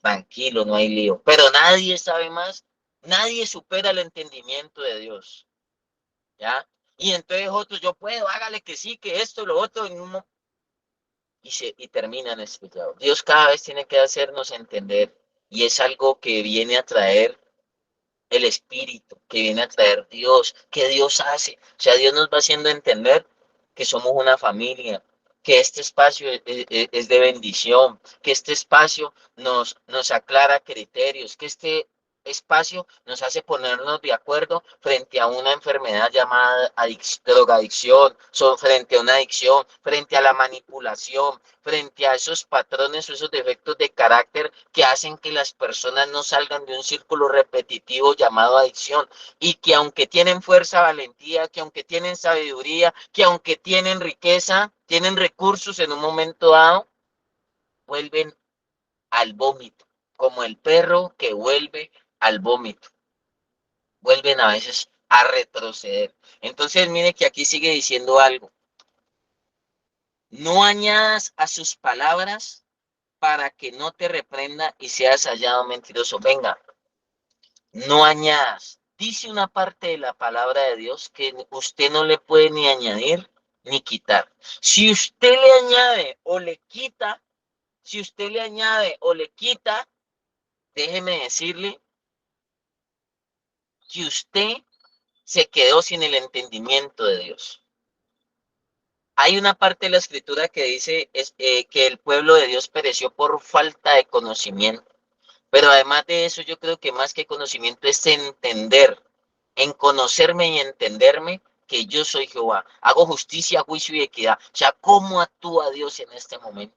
Tranquilo, no hay lío. Pero nadie sabe más, nadie supera el entendimiento de Dios, ¿ya? Y entonces otros, yo puedo, hágale que sí, que esto, lo otro, y terminan explicados. Dios cada vez tiene que hacernos entender y es algo que viene a traer el Espíritu, que viene a traer Dios, que Dios hace. O sea, Dios nos va haciendo entender que somos una familia, que este espacio es de bendición, que este espacio nos aclara criterios, que este espacio nos hace ponernos de acuerdo frente a una enfermedad llamada drogadicción, frente a una adicción, frente a la manipulación, frente a esos patrones o esos defectos de carácter que hacen que las personas no salgan de un círculo repetitivo llamado adicción y que aunque tienen fuerza, valentía, que aunque tienen sabiduría, que aunque tienen riqueza, tienen recursos en un momento dado, vuelven al vómito, como el perro que vuelve al vómito. Vuelven a veces a retroceder. Entonces, mire que aquí sigue diciendo algo. No añadas a sus palabras para que no te reprenda y seas hallado mentiroso. Venga, no añadas. Dice una parte de la palabra de Dios que usted no le puede ni añadir ni quitar. Si usted le añade o le quita, déjeme decirle que usted se quedó sin el entendimiento de Dios. Hay una parte de la escritura que dice que el pueblo de Dios pereció por falta de conocimiento. Pero además de eso, yo creo que más que conocimiento es entender, en conocerme y entenderme que yo soy Jehová. Hago justicia, juicio y equidad. O sea, ¿cómo actúa Dios en este momento?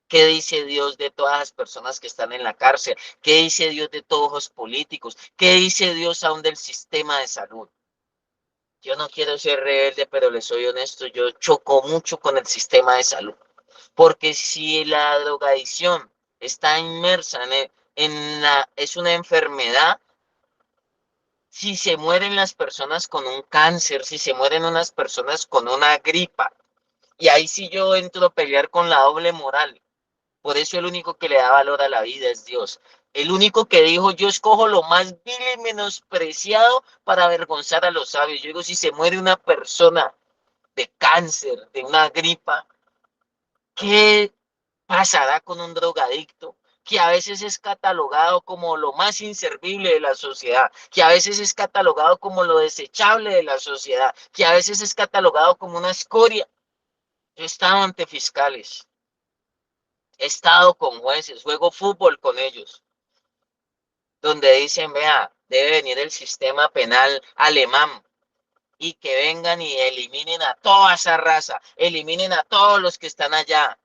¿Qué dice Dios de todas las personas que están en la cárcel? ¿Qué dice Dios de todos los políticos? ¿Qué dice Dios aún del sistema de salud? Yo no quiero ser rebelde, pero les soy honesto, yo choco mucho con el sistema de salud. Porque si la drogadicción está inmersa es una enfermedad, si se mueren las personas con un cáncer, si se mueren unas personas con una gripa, y ahí sí yo entro a pelear con la doble moral. Por eso el único que le da valor a la vida es Dios. El único que dijo, yo escojo lo más vil y menospreciado para avergonzar a los sabios. Yo digo, si se muere una persona de cáncer, de una gripa, ¿Qué pasará con un drogadicto que a veces es catalogado como lo más inservible de la sociedad, que a veces es catalogado como lo desechable de la sociedad, que a veces es catalogado como una escoria? Yo he estado ante fiscales, he estado con jueces, juego fútbol con ellos, donde dicen, vea, debe venir el sistema penal alemán y que vengan y eliminen a toda esa raza, eliminen a todos los que están allá.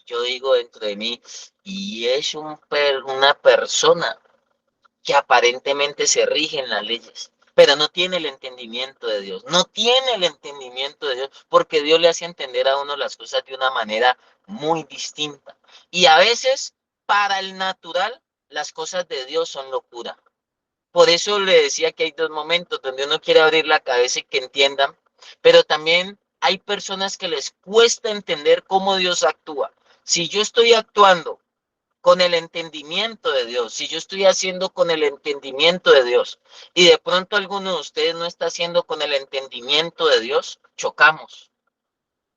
Yo digo dentro de mí, y es una persona que aparentemente se rige en las leyes, pero no tiene el entendimiento de Dios, no tiene el entendimiento de Dios, porque Dios le hace entender a uno las cosas de una manera muy distinta. Y a veces, para el natural, las cosas de Dios son locura. Por eso le decía que hay dos momentos donde uno quiere abrir la cabeza y que entiendan, pero también hay personas que les cuesta entender cómo Dios actúa. Si yo estoy actuando con el entendimiento de Dios, si yo estoy haciendo con el entendimiento de Dios y de pronto alguno de ustedes no está haciendo con el entendimiento de Dios, chocamos.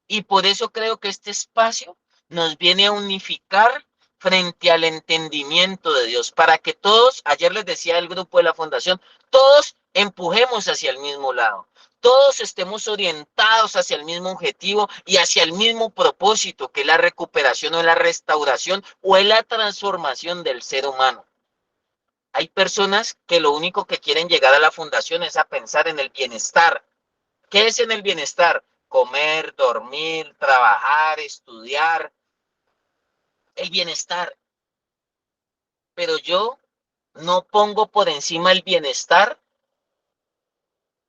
Y por eso creo que este espacio nos viene a unificar frente al entendimiento de Dios, para que todos, ayer les decía el grupo de la fundación, todos empujemos hacia el mismo lado, todos estemos orientados hacia el mismo objetivo y hacia el mismo propósito, que es la recuperación o la restauración o es la transformación del ser humano. Hay personas que lo único que quieren llegar a la fundación es a pensar en el bienestar. ¿Qué es en el bienestar? Comer, dormir, trabajar, estudiar, el bienestar. Pero yo no pongo por encima el bienestar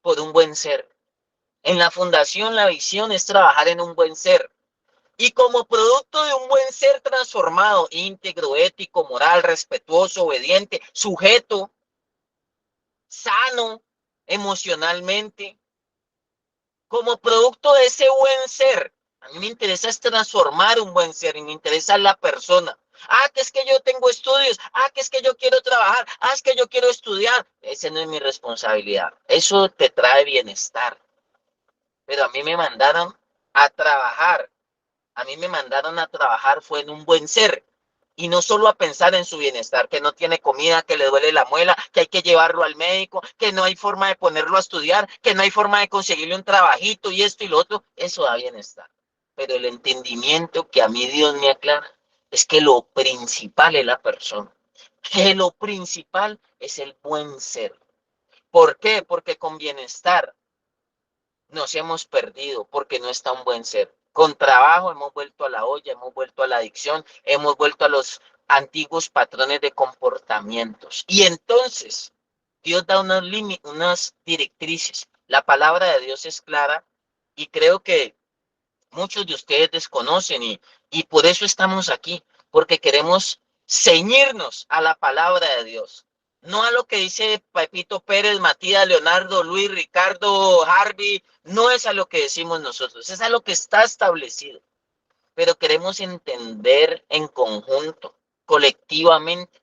por un buen ser. En la fundación la visión es trabajar en un buen ser. Y como producto de un buen ser transformado, íntegro, ético, moral, respetuoso, obediente, sujeto, sano emocionalmente, como producto de ese buen ser, a mí me interesa es transformar un buen ser y me interesa la persona. Que es que yo tengo estudios, que es que yo quiero trabajar, es que yo quiero estudiar. Esa no es mi responsabilidad. Eso te trae bienestar. Pero a mí me mandaron a trabajar. A mí me mandaron a trabajar fue en un buen ser. Y no solo a pensar en su bienestar, que no tiene comida, que le duele la muela, que hay que llevarlo al médico, que no hay forma de ponerlo a estudiar, que no hay forma de conseguirle un trabajito y esto y lo otro. Eso da bienestar. Pero el entendimiento que a mí Dios me aclara es que lo principal es la persona, que lo principal es el buen ser. ¿Por qué? Porque con bienestar nos hemos perdido, porque no está un buen ser. Con trabajo hemos vuelto a la olla, hemos vuelto a la adicción, hemos vuelto a los antiguos patrones de comportamientos. Y entonces Dios da unas directrices. La palabra de Dios es clara y creo que muchos de ustedes desconocen y por eso estamos aquí, porque queremos ceñirnos a la palabra de Dios, no a lo que dice Pepito Pérez, Matías, Leonardo, Luis, Ricardo, Harvey, no es a lo que decimos nosotros, es a lo que está establecido, pero queremos entender en conjunto, colectivamente,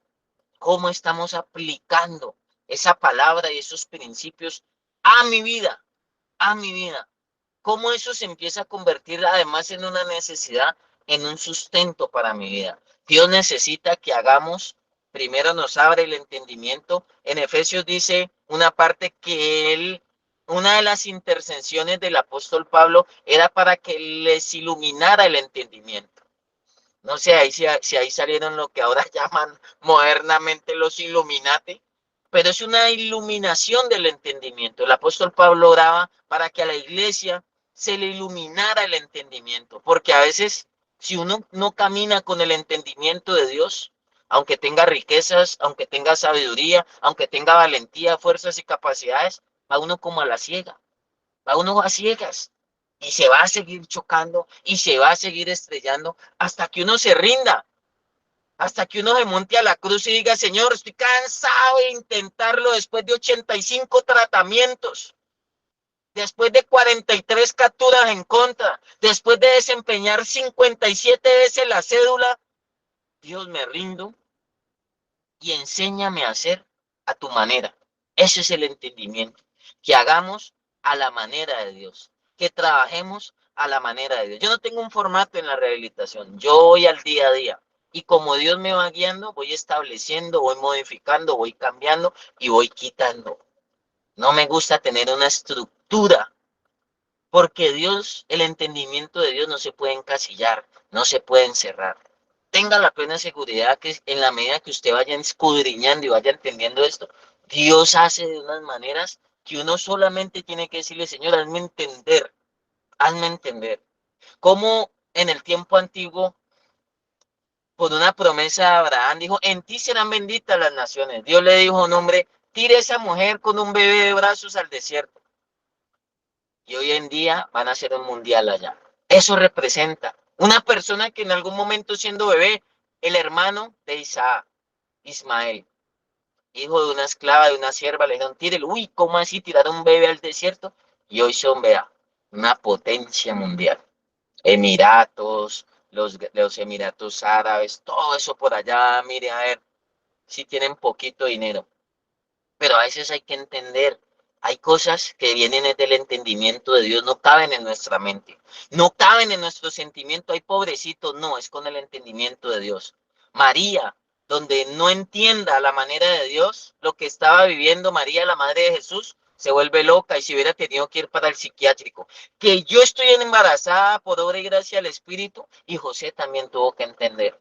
cómo estamos aplicando esa palabra y esos principios a mi vida, a mi vida. Cómo eso se empieza a convertir además en una necesidad, en un sustento para mi vida. Dios necesita que hagamos, primero nos abre el entendimiento. En Efesios dice una parte que una de las intercesiones del apóstol Pablo era para que les iluminara el entendimiento. No sé si ahí salieron lo que ahora llaman modernamente los Illuminati, pero es una iluminación del entendimiento. El apóstol Pablo oraba para que a la iglesia se le iluminara el entendimiento, porque a veces si uno no camina con el entendimiento de Dios, aunque tenga riquezas, aunque tenga sabiduría, aunque tenga valentía, fuerzas y capacidades, va uno como a la ciega, va uno a ciegas y se va a seguir chocando y se va a seguir estrellando hasta que uno se rinda, hasta que uno se monte a la cruz y diga, Señor, estoy cansado de intentarlo después de 85 tratamientos, después de 43 capturas en contra, después de desempeñar 57 veces la cédula. Dios, me rindo y enséñame a hacer a tu manera. Ese es el entendimiento, que hagamos a la manera de Dios, que trabajemos a la manera de Dios. Yo no tengo un formato en la rehabilitación, yo voy al día a día. Y como Dios me va guiando, voy estableciendo, voy modificando, voy cambiando y voy quitando. No me gusta tener una estructura, porque Dios, el entendimiento de Dios no se puede encasillar, no se puede encerrar. Tenga la plena seguridad que en la medida que usted vaya escudriñando y vaya entendiendo esto, Dios hace de unas maneras que uno solamente tiene que decirle, Señor, hazme entender. Como en el tiempo antiguo, por una promesa de Abraham, dijo, en ti serán benditas las naciones. Dios le dijo a un hombre, tire a esa mujer con un bebé de brazos al desierto. Y hoy en día van a hacer un mundial allá. Eso representa una persona que en algún momento siendo bebé, el hermano de Isaac, Ismael, hijo de una esclava, de una sierva, le dijeron, tírelo. Uy, ¿cómo así tirar a un bebé al desierto? Y hoy son, vea, una potencia mundial. Emiratos, los Emiratos Árabes, todo eso por allá, mire, a ver, si tienen poquito dinero. Pero a veces hay que entender, hay cosas que vienen del entendimiento de Dios, no caben en nuestra mente, no caben en nuestro sentimiento, hay pobrecitos, no, es con el entendimiento de Dios. María, donde no entienda la manera de Dios, lo que estaba viviendo María, la madre de Jesús, se vuelve loca y se hubiera tenido que ir para el psiquiátrico. Que yo estoy embarazada por obra y gracia del Espíritu, y José también tuvo que entender,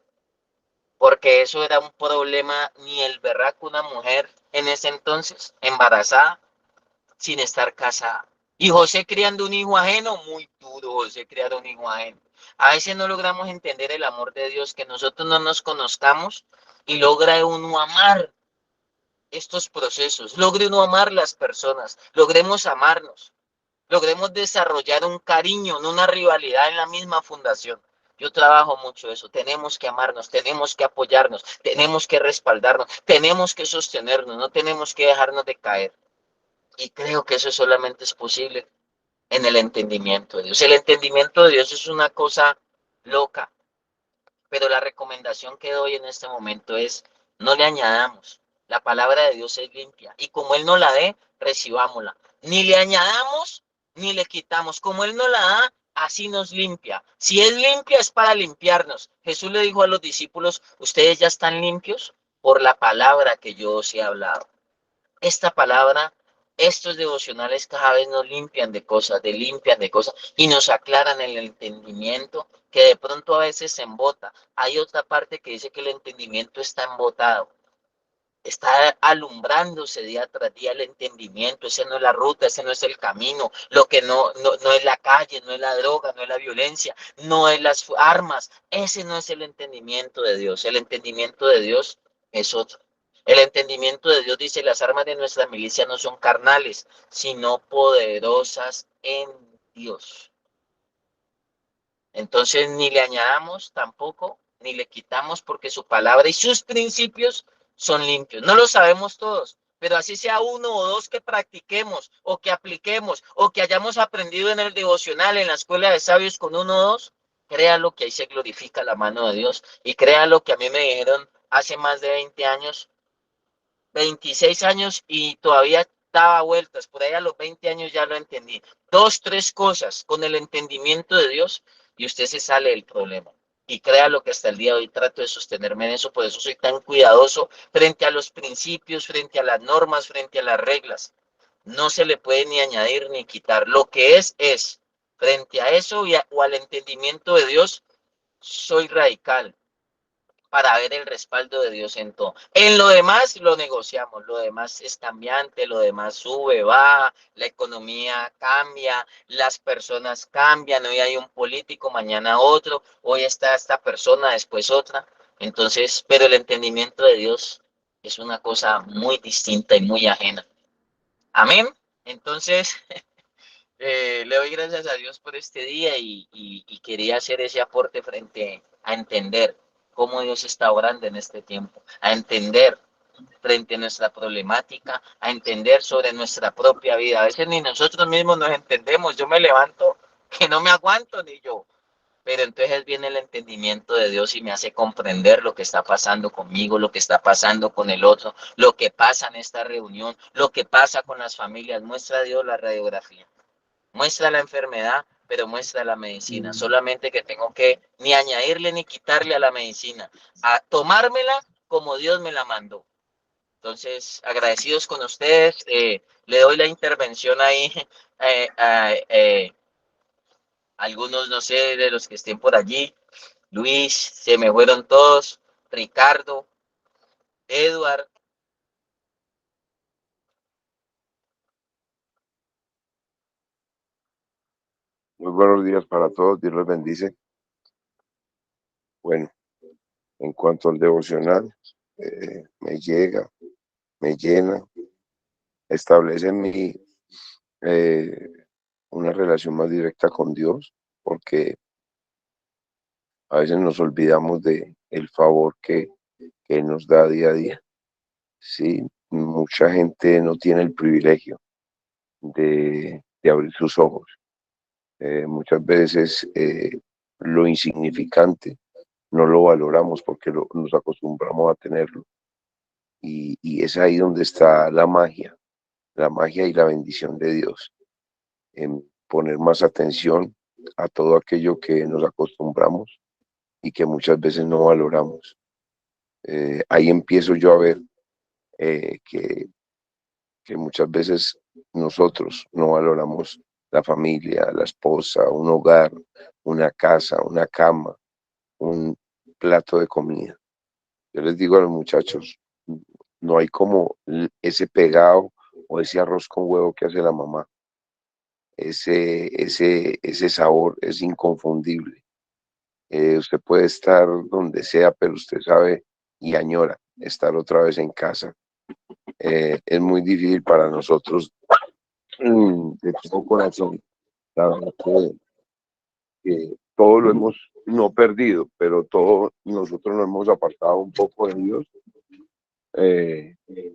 porque eso era un problema ni el berraco una mujer en ese entonces, embarazada, sin estar casada. Y José criando un hijo ajeno, muy duro José criar un hijo ajeno. A veces no logramos entender el amor de Dios, que nosotros no nos conozcamos y logra uno amar estos procesos, logre uno amar las personas, logremos amarnos, logremos desarrollar un cariño, no una rivalidad en la misma fundación. Yo trabajo mucho eso, tenemos que amarnos, tenemos que apoyarnos, tenemos que respaldarnos, tenemos que sostenernos, no tenemos que dejarnos de caer. Y creo que eso solamente es posible en el entendimiento de Dios. El entendimiento de Dios es una cosa loca, pero la recomendación que doy en este momento es, no le añadamos. La palabra de Dios es limpia y como Él no la dé, recibámosla. Ni le añadamos ni le quitamos. Como Él no la da, así nos limpia. Si es limpia, es para limpiarnos. Jesús le dijo a los discípulos, ustedes ya están limpios por la palabra que yo os he hablado. Esta palabra, estos devocionales cada vez nos limpian de cosas y nos aclaran el entendimiento que de pronto a veces se embota. Hay otra parte que dice que el entendimiento está embotado, está alumbrándose día tras día el entendimiento. Ese no es la ruta, ese no es el camino, lo que no es la calle, no es la droga, no es la violencia, no es las armas, ese no es el entendimiento de Dios. El entendimiento de Dios es otro. El entendimiento de Dios dice, las armas de nuestra milicia no son carnales, sino poderosas en Dios. Entonces ni le añadamos tampoco, ni le quitamos, porque su palabra y sus principios son limpios. No lo sabemos todos, pero así sea uno o dos que practiquemos o que apliquemos o que hayamos aprendido en el devocional, en la escuela de sabios con uno o dos, créalo que ahí se glorifica la mano de Dios. Y créalo que a mí me dijeron hace más de 20 años, 26 años y todavía daba vueltas, por ahí a los 20 años ya lo entendí. 2, 3 cosas con el entendimiento de Dios y usted se sale del problema. Y créalo que hasta el día de hoy trato de sostenerme en eso, por eso soy tan cuidadoso frente a los principios, frente a las normas, frente a las reglas. No se le puede ni añadir ni quitar. Lo que es. Frente a eso o al entendimiento de Dios, soy radical para ver el respaldo de Dios en todo. En lo demás lo negociamos, lo demás es cambiante, lo demás sube, baja, la economía cambia, las personas cambian, hoy hay un político, mañana otro, hoy está esta persona, después otra. Entonces, pero el entendimiento de Dios es una cosa muy distinta y muy ajena. Amén. Entonces, le doy gracias a Dios por este día y quería hacer ese aporte frente a entender cómo Dios está obrando en este tiempo, a entender frente a nuestra problemática, a entender sobre nuestra propia vida. A veces ni nosotros mismos nos entendemos. Yo me levanto que no me aguanto ni yo. Pero entonces viene el entendimiento de Dios y me hace comprender lo que está pasando conmigo, lo que está pasando con el otro, lo que pasa en esta reunión, lo que pasa con las familias. Muestra a Dios la radiografía. Muestra la enfermedad, pero muestra la medicina. Solamente que tengo que ni añadirle ni quitarle a la medicina, a tomármela como Dios me la mandó. Entonces, agradecidos con ustedes. Le doy la intervención ahí a algunos, no sé, de los que estén por allí. Luis, se me fueron todos. Ricardo, Edward. Muy buenos días para todos, Dios los bendice. Bueno, en cuanto al devocional, me llega, me llena, establece en mí una relación más directa con Dios, porque a veces nos olvidamos de el favor que nos da día a día. Sí, mucha gente no tiene el privilegio de abrir sus ojos. Muchas veces lo insignificante no lo valoramos porque nos acostumbramos a tenerlo. Y es ahí donde está la magia y la bendición de Dios, en poner más atención a todo aquello que nos acostumbramos y que muchas veces no valoramos. Ahí empiezo yo a ver que muchas veces nosotros no valoramos la familia, la esposa, un hogar, una casa, una cama, un plato de comida. Yo les digo a los muchachos, no hay como ese pegado o ese arroz con huevo que hace la mamá. Ese sabor es inconfundible. Usted puede estar donde sea, pero usted sabe y añora estar otra vez en casa. Es muy difícil para nosotros de todo corazón. La verdad que todo lo hemos no perdido, pero todo nosotros nos hemos apartado un poco de Dios.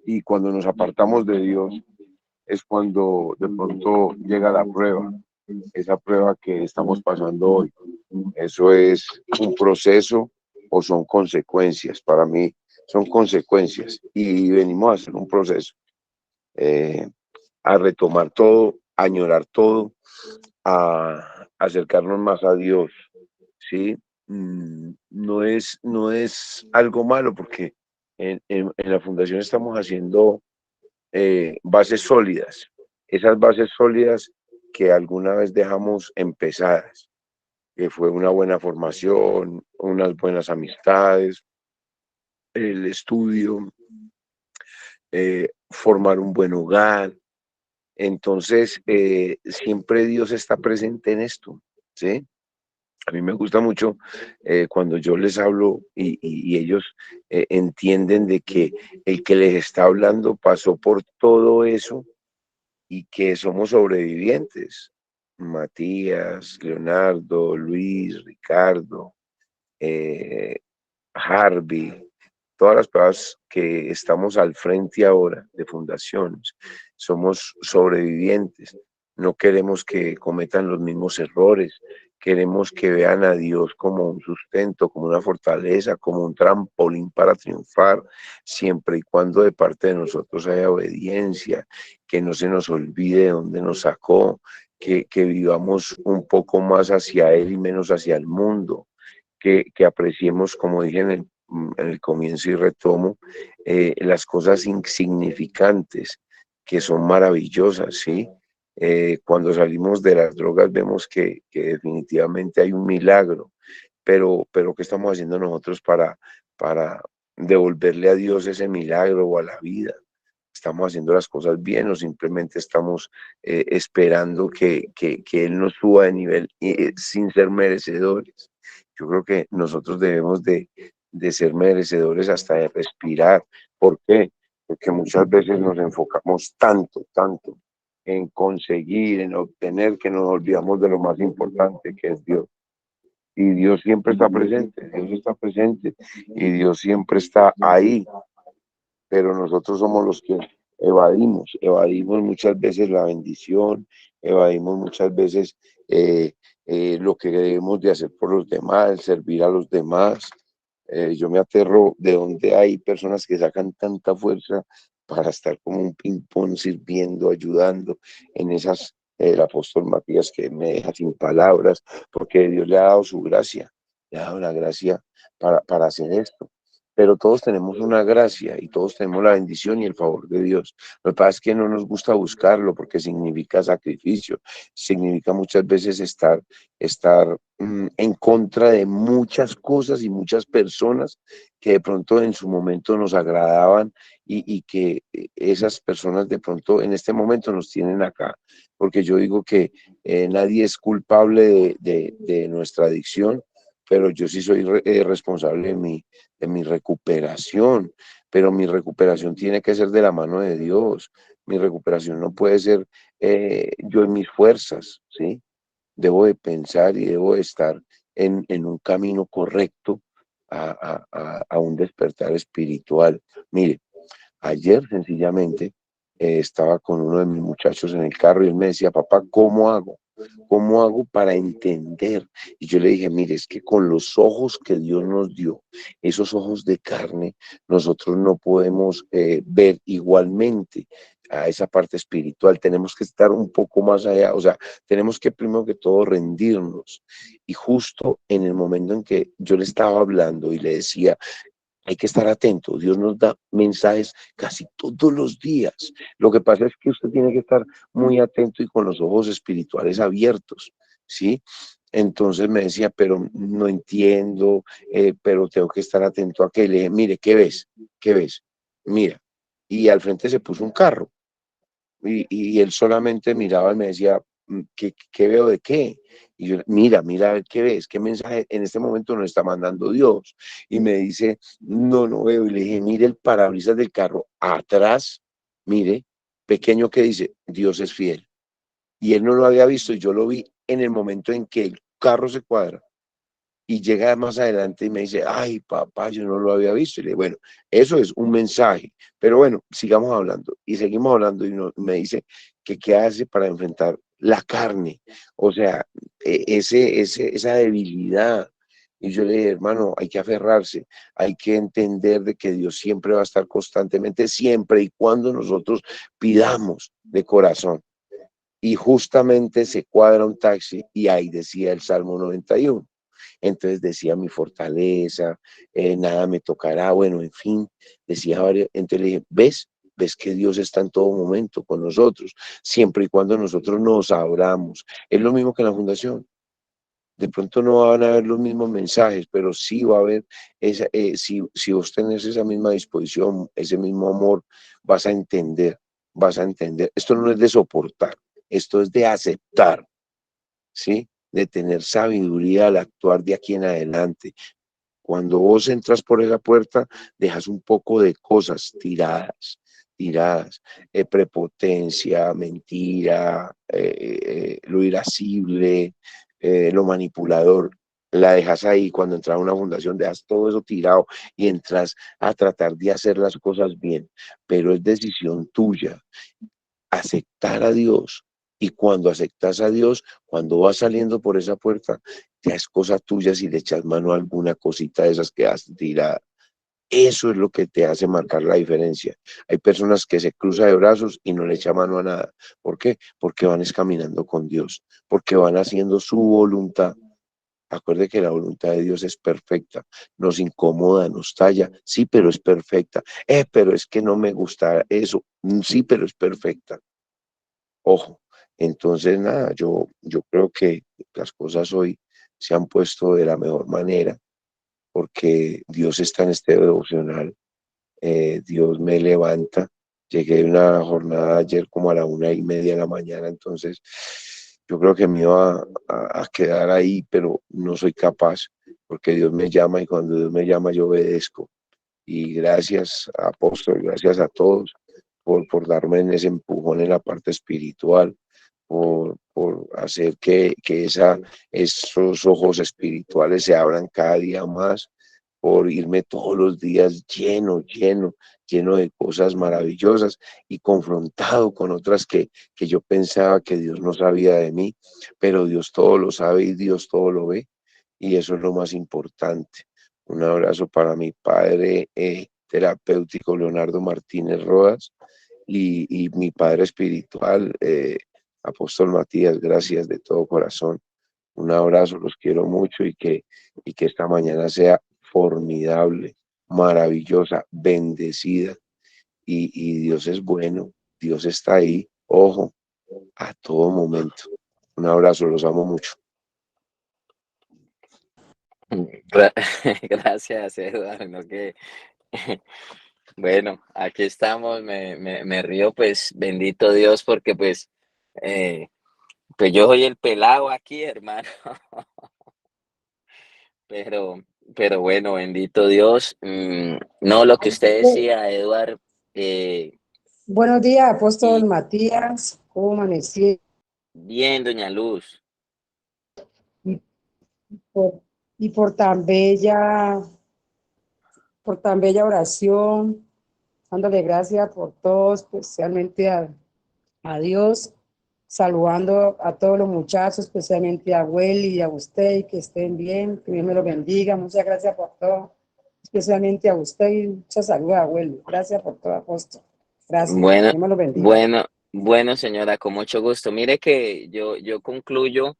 Y cuando nos apartamos de Dios es cuando de pronto llega la prueba, esa prueba que estamos pasando hoy. Eso es un proceso o son consecuencias. Para mí son consecuencias y venimos a hacer un proceso, a retomar todo, a añorar todo, a acercarnos más a Dios, ¿sí? No es algo malo porque en la fundación estamos haciendo bases sólidas, esas bases sólidas que alguna vez dejamos empezadas, que fue una buena formación, unas buenas amistades, el estudio, formar un buen hogar. Entonces, siempre Dios está presente en esto, ¿sí? A mí me gusta mucho cuando yo les hablo y ellos entienden de que el que les está hablando pasó por todo eso y que somos sobrevivientes. Matías, Leonardo, Luis, Ricardo, Harvey, todas las personas que estamos al frente ahora de fundaciones, somos sobrevivientes. No queremos que cometan los mismos errores, queremos que vean a Dios como un sustento, como una fortaleza, como un trampolín para triunfar, siempre y cuando de parte de nosotros haya obediencia, que no se nos olvide de dónde nos sacó, que vivamos un poco más hacia Él y menos hacia el mundo, que apreciemos, como dije en el comienzo y retomo, las cosas insignificantes que son maravillosas, ¿sí? Cuando salimos de las drogas vemos que definitivamente hay un milagro, pero ¿qué estamos haciendo nosotros para devolverle a Dios ese milagro o a la vida? ¿Estamos haciendo las cosas bien o simplemente estamos esperando que Él nos suba de nivel sin ser merecedores? Yo creo que nosotros debemos de ser merecedores hasta de respirar. ¿Por qué? Porque muchas veces nos enfocamos tanto en conseguir, en obtener, que nos olvidamos de lo más importante que es Dios. Y Dios siempre está presente, y Dios siempre está ahí, pero nosotros somos los que evadimos muchas veces la bendición, evadimos muchas veces lo que debemos de hacer por los demás, servir a los demás. Yo me aterro de donde hay personas que sacan tanta fuerza para estar como un ping-pong sirviendo, ayudando en esas el apóstol Matías, que me deja sin palabras, porque Dios le ha dado su gracia, le ha dado la gracia para hacer esto. Pero todos tenemos una gracia y todos tenemos la bendición y el favor de Dios. Lo que pasa es que no nos gusta buscarlo porque significa sacrificio, significa muchas veces estar en contra de muchas cosas y muchas personas que de pronto en su momento nos agradaban y que esas personas de pronto en este momento nos tienen acá. Porque yo digo que nadie es culpable de nuestra adicción, pero yo sí soy responsable de mi recuperación, pero mi recuperación tiene que ser de la mano de Dios. Mi recuperación no puede ser yo en mis fuerzas, ¿sí? Debo de pensar y debo de estar en un camino correcto a un despertar espiritual. Mire, ayer sencillamente estaba con uno de mis muchachos en el carro y él me decía, papá, ¿cómo hago? ¿Cómo hago para entender? Y yo le dije, mire, es que con los ojos que Dios nos dio, esos ojos de carne, nosotros no podemos ver igualmente a esa parte espiritual. Tenemos que estar un poco más allá, o sea, tenemos que primero que todo rendirnos. Y justo en el momento en que yo le estaba hablando y le decía, hay que estar atento. Dios nos da mensajes casi todos los días. Lo que pasa es que usted tiene que estar muy atento y con los ojos espirituales abiertos, ¿sí? Entonces me decía, pero no entiendo, pero tengo que estar atento a que le dije, mire, ¿qué ves? ¿Qué ves? Mira. Y al frente se puso un carro y él solamente miraba y me decía, ¿qué veo de qué? Y yo, mira, a ver qué ves, qué mensaje en este momento nos está mandando Dios. Y me dice, no veo. Y le dije, mire el parabrisas del carro atrás, mire, pequeño que dice, Dios es fiel. Y él no lo había visto y yo lo vi en el momento en que el carro se cuadra y llega más adelante y me dice, ay, papá, yo no lo había visto. Y le digo, bueno, eso es un mensaje, pero bueno, sigamos hablando. Y seguimos hablando y me dice que qué hace para enfrentar la carne, o sea, esa debilidad. Y yo le dije, hermano, hay que aferrarse, hay que entender de que Dios siempre va a estar constantemente, siempre y cuando nosotros pidamos de corazón. Y justamente se cuadra un taxi y ahí decía el Salmo 91. Entonces decía mi fortaleza, nada me tocará, bueno, en fin, decía varios. Entonces le dije, ves que Dios está en todo momento con nosotros, siempre y cuando nosotros nos abramos. Es lo mismo que en la fundación. De pronto no van a haber los mismos mensajes, pero sí va a haber, si vos tenés esa misma disposición, ese mismo amor, vas a entender, vas a entender. Esto no es de soportar, esto es de aceptar, ¿sí? De tener sabiduría al actuar de aquí en adelante. Cuando vos entras por esa puerta, dejas un poco de cosas tiradas, prepotencia, mentira, lo irascible, lo manipulador, la dejas ahí. Cuando entras a una fundación, dejas todo eso tirado y entras a tratar de hacer las cosas bien, pero es decisión tuya aceptar a Dios. Y cuando aceptas a Dios, cuando vas saliendo por esa puerta, ya es cosa tuya si le echas mano a alguna cosita de esas que has tirado. Eso es lo que te hace marcar la diferencia. Hay personas que se cruzan de brazos y no le echan mano a nada. ¿Por qué? Porque van caminando con Dios, porque van haciendo su voluntad. Acuerde que la voluntad de Dios es perfecta, nos incomoda, nos talla, sí, pero es perfecta. Pero es que no me gusta eso, sí, pero es perfecta. Ojo, entonces nada, yo creo que las cosas hoy se han puesto de la mejor manera porque Dios está en este devocional, Dios me levanta. Llegué de una jornada ayer como a la 1:30 de la mañana, entonces yo creo que me iba a quedar ahí, pero no soy capaz porque Dios me llama y cuando Dios me llama yo obedezco. Y gracias, apóstol, gracias a todos por darme en ese empujón en la parte espiritual, por hacer que esos ojos espirituales se abran cada día más, por irme todos los días lleno de cosas maravillosas y confrontado con otras que yo pensaba que Dios no sabía de mí, pero Dios todo lo sabe y Dios todo lo ve, y eso es lo más importante. Un abrazo para mi padre terapéutico Leonardo Martínez Rodas y mi padre espiritual Apóstol Matías, gracias de todo corazón. Un abrazo, los quiero mucho y que esta mañana sea formidable, maravillosa, bendecida. Y Dios es bueno, Dios está ahí, ojo, a todo momento. Un abrazo, los amo mucho. Gracias, Eduardo. ¿No? Bueno, aquí estamos, me río, pues bendito Dios, porque pues, pues yo soy el pelado aquí, hermano. Pero, pero bueno, bendito Dios. No, lo que usted decía, Eduardo, eh, Buenos días, Apóstol y Matías. ¿Cómo amanecí? bien, doña Luz. Y por, y por tan bella oración, dándole gracias por todo, especialmente a Dios, saludando a todos los muchachos, especialmente a Welly y a usted, y que estén bien, que Dios me los bendiga. Muchas gracias por todo, especialmente a usted y muchas saludos a Welly. Gracias por todo, Apóstol. Gracias. Bueno, Dios me los bendiga. bueno, señora, con mucho gusto. Mire que yo concluyo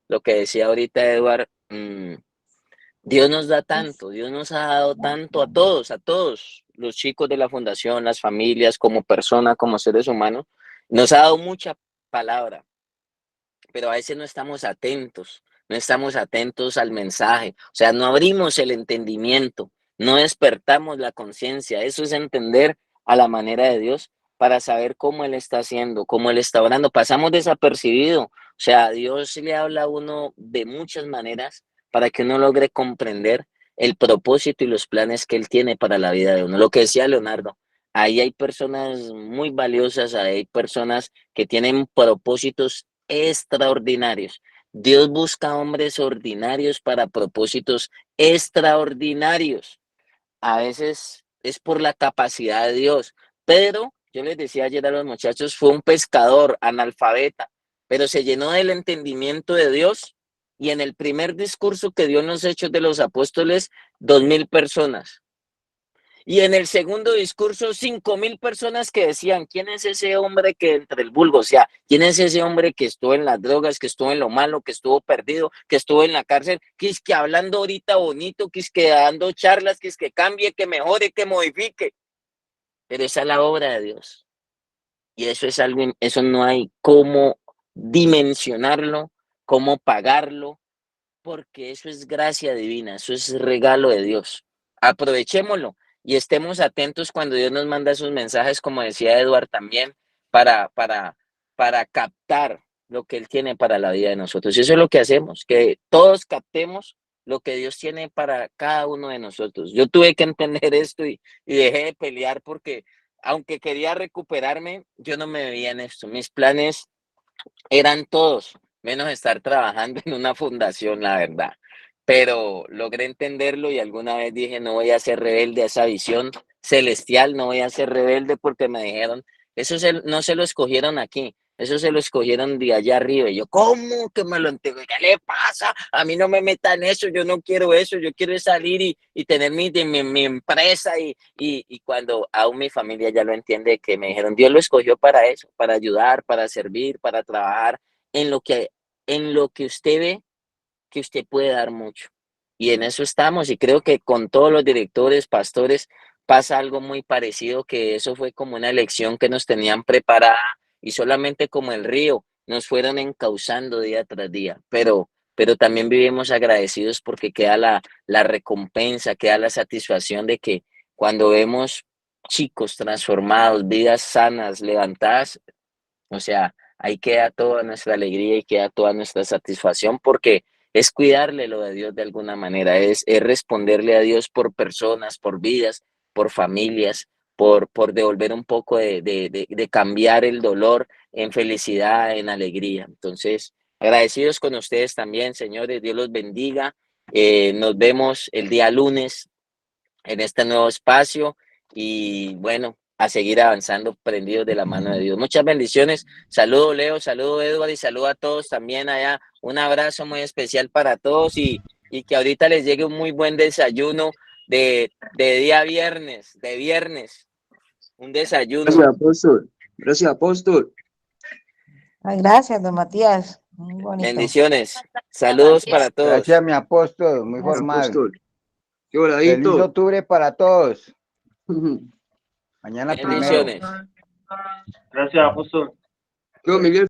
lo que decía ahorita Eduard. Dios nos da tanto, Dios nos ha dado tanto a todos, los chicos de la fundación, las familias, como personas, como seres humanos, nos ha dado mucha palabra, pero a veces no estamos atentos al mensaje, o sea, no abrimos el entendimiento, no despertamos la conciencia, eso es entender a la manera de Dios para saber cómo Él está haciendo, cómo Él está orando, pasamos desapercibido, o sea, Dios le habla a uno de muchas maneras para que uno logre comprender el propósito y los planes que Él tiene para la vida de uno. Lo que decía Leonardo, ahí hay personas muy valiosas, ahí hay personas que tienen propósitos extraordinarios. Dios busca hombres ordinarios para propósitos extraordinarios. A veces es por la capacidad de Dios. Pedro, yo les decía ayer a los muchachos, fue un pescador analfabeta, pero se llenó del entendimiento de Dios y en el primer discurso que dio en los Hechos de los Apóstoles, 2,000 personas. Y en el segundo discurso, 5,000 personas que decían, ¿quién es ese hombre que entre el vulgo? O sea, ¿quién es ese hombre que estuvo en las drogas, que estuvo en lo malo, que estuvo perdido, que estuvo en la cárcel, que es que hablando ahorita bonito, que es que dando charlas, que es que cambie, que mejore, que modifique? Pero esa es la obra de Dios. Y eso es algo, eso no hay cómo dimensionarlo, cómo pagarlo, porque eso es gracia divina, eso es regalo de Dios. Aprovechémoslo y estemos atentos cuando Dios nos manda sus mensajes, como decía Eduard también, para, para, para captar lo que Él tiene para la vida de nosotros. Y eso es lo que hacemos, que todos captemos lo que Dios tiene para cada uno de nosotros. Yo tuve que entender esto y dejé de pelear porque aunque quería recuperarme, yo no me veía en esto. Mis planes eran todos, menos estar trabajando en una fundación, la verdad. Pero logré entenderlo y alguna vez dije, no voy a ser rebelde a esa visión celestial, no voy a ser rebelde porque me dijeron, no se lo escogieron aquí, eso se lo escogieron de allá arriba. Y yo, ¿cómo que me lo entregó? ¿Qué le pasa? A mí no me metan eso, yo no quiero eso, yo quiero salir y tener mi empresa. Y cuando aún mi familia ya lo entiende, que me dijeron, Dios lo escogió para eso, para ayudar, para servir, para trabajar en lo que usted ve que usted puede dar mucho. Y en eso estamos, y creo que con todos los directores, pastores, pasa algo muy parecido, que eso fue como una lección que nos tenían preparada y solamente como el río nos fueron encauzando día tras día, pero también vivimos agradecidos porque queda la recompensa, queda la satisfacción de que cuando vemos chicos transformados, vidas sanas, levantadas, o sea, ahí queda toda nuestra alegría y queda toda nuestra satisfacción porque es cuidarle lo de Dios de alguna manera, es responderle a Dios por personas, por vidas, por familias, por devolver un poco de cambiar el dolor en felicidad, en alegría. Entonces, agradecidos con ustedes también, señores, Dios los bendiga. Nos vemos el día lunes en este nuevo espacio y bueno, a seguir avanzando prendidos de la mano de Dios. Muchas bendiciones. Saludo Leo, saludo Edward y saludo a todos también allá. Un abrazo muy especial para todos y que ahorita les llegue un muy buen desayuno de día viernes, de viernes. Un desayuno. Gracias, apóstol. Gracias, apóstol. Ay, gracias, don Matías. Muy bonito. Bendiciones. Saludos para todos. Gracias, mi apóstol, muy formal. Apóstol. Qué Feliz voladito. octubre para todos. Mañana primero. Bendiciones. Gracias, apóstol. Yo, Miguel.